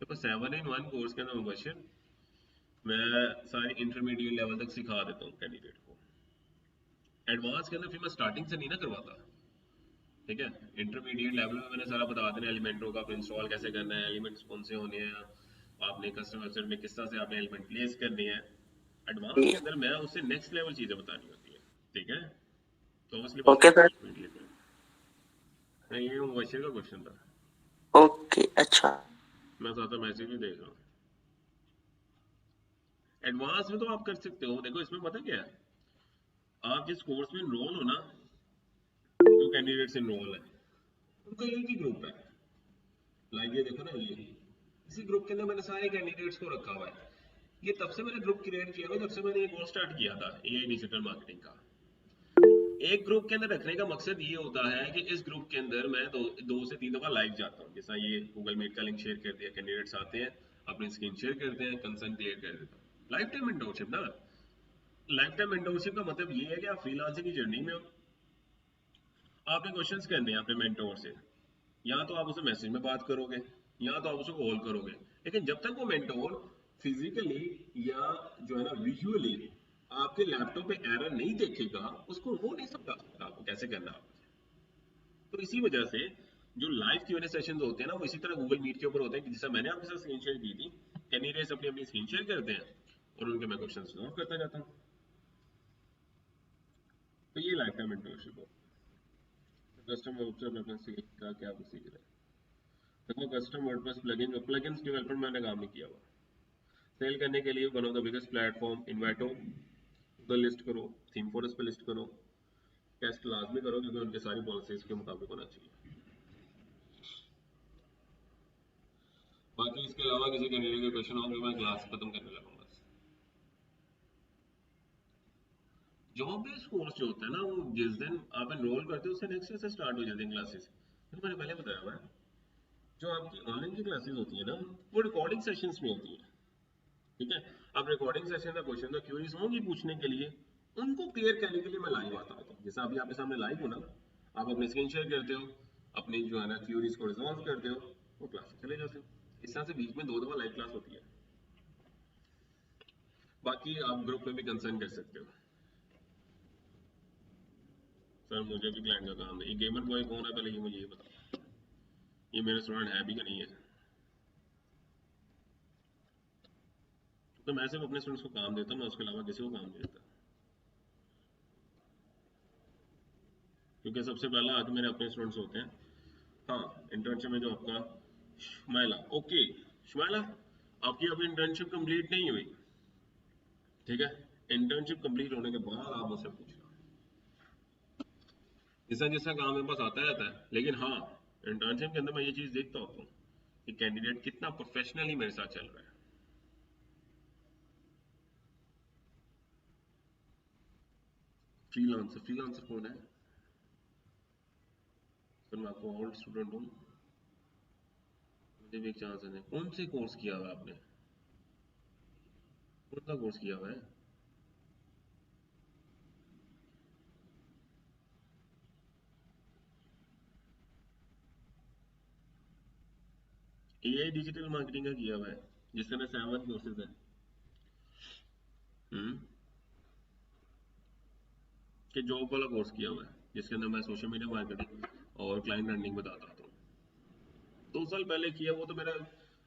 देखो, 7 in 1 कोर्स के अंदर मुबशिर मैं सारी इंटरमीडिएट लेवल तक सिखा देता हूँ कैंडिडेट को। एडवांस के अंदर फिर मैं स्टार्टिंग से नहीं ना करवाता, ठीक है। इंटरमीडिएट लेवल में मैंने सारा बता देना, एलिमेंटों का इंस्टॉल कैसे करना है, एलिमेंट्स कौन से होने हैं, आपने कस्टमर वेबसाइट में किस तरह से आपने एलिमेंट प्लेस करनी है। एडवांस के अंदर मैं उससे नेक्स्ट लेवल चीजें बतानी होती है, ठीक है। तो ऑब्वियसली बात ओके है सर, इंटरमीडिएट में नहीं, ये मुबशिर का क्वेश्चन था, ओके अच्छा। मैं ज्यादा मैसेज नहीं देख रहा हूँ। एडवांस में तो आप कर सकते हो, देखो इसमें पता क्या है, आप जिस कोर्स में इनरोल हो ना, जो कैंडिडेट्स इनरोल है उनका एक ही ग्रुप है, लाइक ये देखो ना, ये इसी ग्रुप के अंदर मैंने सारे कैंडिडेट्स को रखा हुआ है। ये तब से मैंने ग्रुप क्रिएट किया हुआ है जब से मैंने ये कोर्स स्टार्ट किया था एआई डिजिटल मार्केटिंग का। एक ग्रुप के अंदर रखने का मकसद ये होता है कि इस ग्रुप के अंदर मैं दो से तीन दफा लाइव जाता हूँ, जैसा ये गूगल मीट का लिंक शेयर कर दिया, कैंडिडेट्स आते हैं अपनी स्क्रीन शेयर करते हैं, कंसर्न क्लियर कर देता हूँ। लाइफ टाइम मेंटरशिप ना, लाइफ टाइम मेंटरशिप का मतलब ये है कि आप फ्रीलांसिंग की जर्नी में हो, आपने क्वेश्चंस करने हैं अपने मेंटोर से, या तो आप उसे मैसेज में बात करोगे या तो आप उसे कॉल करोगे, लेकिन जब तक वो मेंटोर फिजिकली या जो है ना विजुअली आपके लैपटॉप पे एरर नहीं देखेगा, उसको वो नहीं समझा सकता आपको कैसे करना है। तो इसी वजह से जो लाइव क्यूएनए सेशंस होते हैं ना, वो इसी तरह गूगल मीट के ऊपर होते हैं, जैसा मैंने आपके साथ स्क्रीन शेयर की थी, कैंडिडेट्स अपनी अपनी स्क्रीन शेयर करते हैं और उनके मैं क्वेश्चन सॉल्व करता जाता हूँ। तो ये लाइफ टाइम मेंटरशिप है। कस्टमर वर्डप्रेस का क्या प्रोसीजर है? देखो कस्टम वर्डप्रेस प्लगइन्स डेवलपमेंट मैंने काम नहीं किया हुआ। सेल करने के लिए one of the biggest platform Envato, उधर लिस्ट करो, थीम फॉरेस्ट पे लिस्ट करो, टेस्ट लाजमी करो क्योंकि उनके सारी पॉलिसीज के मुताबिक होना चाहिए। बाकी इसके अलावा किसी कैंडिडेट के क्वेश्चन होंगे मैं क्लास खत्म करने लगूंगा। जॉब बेस्ड कोर्स जो होता है ना, वो जिस दिन आप एनरोल करते हो उससे नेक्स्ट डे से स्टार्ट हो जाती है क्लासेस। तो मैंने पहले बताया हुआ है, जो आपकी ऑनलाइन की क्लासेस होती है ना, वो रिकॉर्डिंग सेशंस में होती है, ठीक है। अब रिकॉर्डिंग सेशन का क्वेश्चन, तो क्यूरीज होंगी पूछने के लिए, उनको क्लियर करने के लिए मैं लाइव आता हूँ। जैसा अभी आपके सामने लाइव हो ना, आप अपने स्क्रीन शेयर करते हो, अपनी जो है ना क्यूरीज को रिजॉल्व करते हो, वो क्लास चले जाते हो। इस तरह से बीच में 2 दफा लाइव क्लास होती है। बाकी आप ग्रुप में भी कंसर्न कर सकते हो। सर मुझे भी क्लाइंट का काम है। ये गेमर बॉय कौन है पहले ये मुझे ये बताओ, ये मेरा स्टूडेंट है भी कि नहीं है? तो मैं सिर्फ अपने स्टूडेंट्स को काम देता हूँ, मैं उसके अलावा किसी को काम नहीं देता, क्योंकि सबसे पहला आके मेरे अपने स्टूडेंट्स होते हैं। हाँ, इंटर्नशिप में जो आपका शुमाइला, ओके शुमाइला, आपकी अभी इंटर्नशिप कंप्लीट नहीं हुई, ठीक है? इंटर्नशिप कंप्लीट होने के बाद आप मुझसे पूछना, जैसा जैसा काम मेरे पास आता रहता है। लेकिन हाँ, इंटर्नशिप के अंदर मैं ये चीज़ देखता होता हूँ कि कैंडिडेट कितना प्रोफेशनली मेरे साथ चल रहा है। फ्रीलांसर कौन है? सर मैं आपको ओल्ड स्टूडेंट हूँ, मुझे भी एक चांस है। कौन से कोर्स किया हुआ है आपने? कौन सा कोर्स किया हुआ है? एआई डिजिटल मार्केटिंग का किया हुआ है, जिसके अंदर 7 कोर्सेज है। कि जॉब वाला कोर्स किया हुआ है, जिसके अंदर मैं सोशल मीडिया मार्केटिंग और क्लाइंट लर्निंग बताता हूँ। 2 साल पहले किया वो तो मेरा,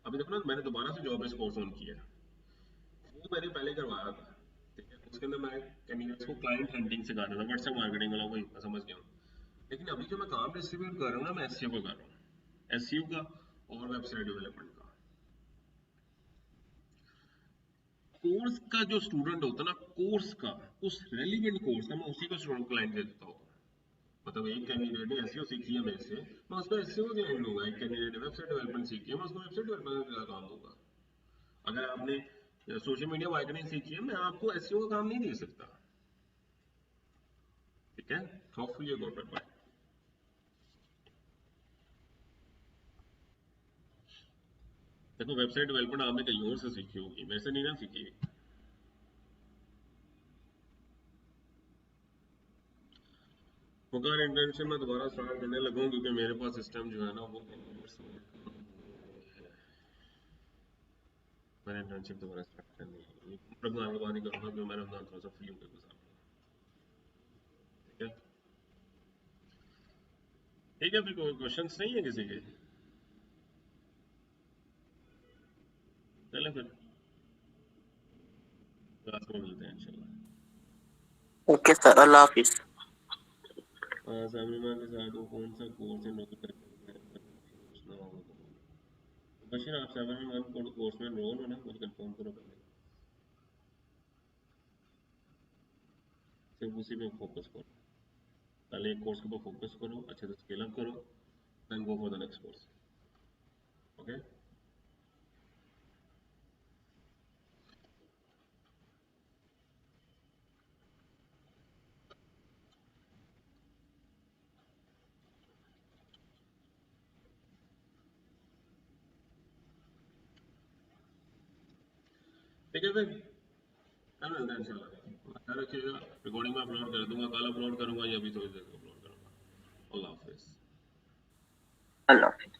अभी देखो ना मैंने दोबारा से जॉब बेस्ड कोर्स ऑन किया, वो मैंने पहले करवाया था, ठीक है? उसके अंदर मैं कैंडिडेट्स को क्लाइंट हंटिंग सिखाता था, व्हाट्सएप मार्केटिंग वाला, वही मैं समझ गया हूँ। लेकिन अभी जो मैं काम डिस्ट्रीब्यूट कर रहा हूँ ना, मैं एसईओ का कर रहा हूँ, एसईओ का और वेबसाइट डेवलपमेंट का। कोर्स का जो स्टूडेंट होता है ना, कोर्स का, उस रेलिवेंट कोर्स का मैं उसी को स्टूडेंट क्लाइंट दे देता हूँ। मतलब एक कैंडिडेट ने एसईओ सीखी है मेरे से, मैं उसको एसईओ क्लाइंट दूंगा। एक कैंडिडेट ने वेबसाइट डेवलपमेंट सीखी है, मैं उसको वेबसाइट डेवलपमेंट का काम दूंगा। अगर आपने सोशल मीडिया मार्केटिंग सीखी है, मैं आपको एसईओ का काम नहीं दे सकता, ठीक है? Hopefully you got it. देखो वेबसाइट डेवलपमेंट आपने कहीं और से सीखी होगी, मेरे से नहीं ना सीखी। मगर इंटर्नशिप में दोबारा स्टार्ट करने लगा हूं, क्योंकि मेरे पास सिस्टम जो है ना वो मैंने इंटर्नशिप दोबारा स्टार्ट करनी है। रमजान के बाद ही करूंगा, क्योंकि मैं रमजान थोड़ा सा फ्री होकर गुजारूंगा, ठीक है? ठीक है, फिर कोई क्वेश्चंस नहीं है किसी के? चलें फिर क्लास में मिलते हैं इंशाल्लाह। ओके सर, अल्लाह हाफिज। सामने के साथ वो कौन सा कोर्स इनरोल करना होगा? बशीर आप 7 कोर्स में इनरोल हो ना, मुझे कंफर्म करो पहले, सिर्फ उसी पे फोकस करो। पहले एक कोर्स के ऊपर फोकस करो, अच्छे से स्केल अप करो, then go for the next course, okay? ठीक है फिर कल मिलते हैं इंशाल्लाह। ख्याल रखिएगा। रिकॉर्डिंग में अपलोड कर दूंगा, कल अपलोड करूंगा या अभी थोड़ी देर में अपलोड करूंगा। अल्लाह हाफिज़। अल्लाह हाफिज।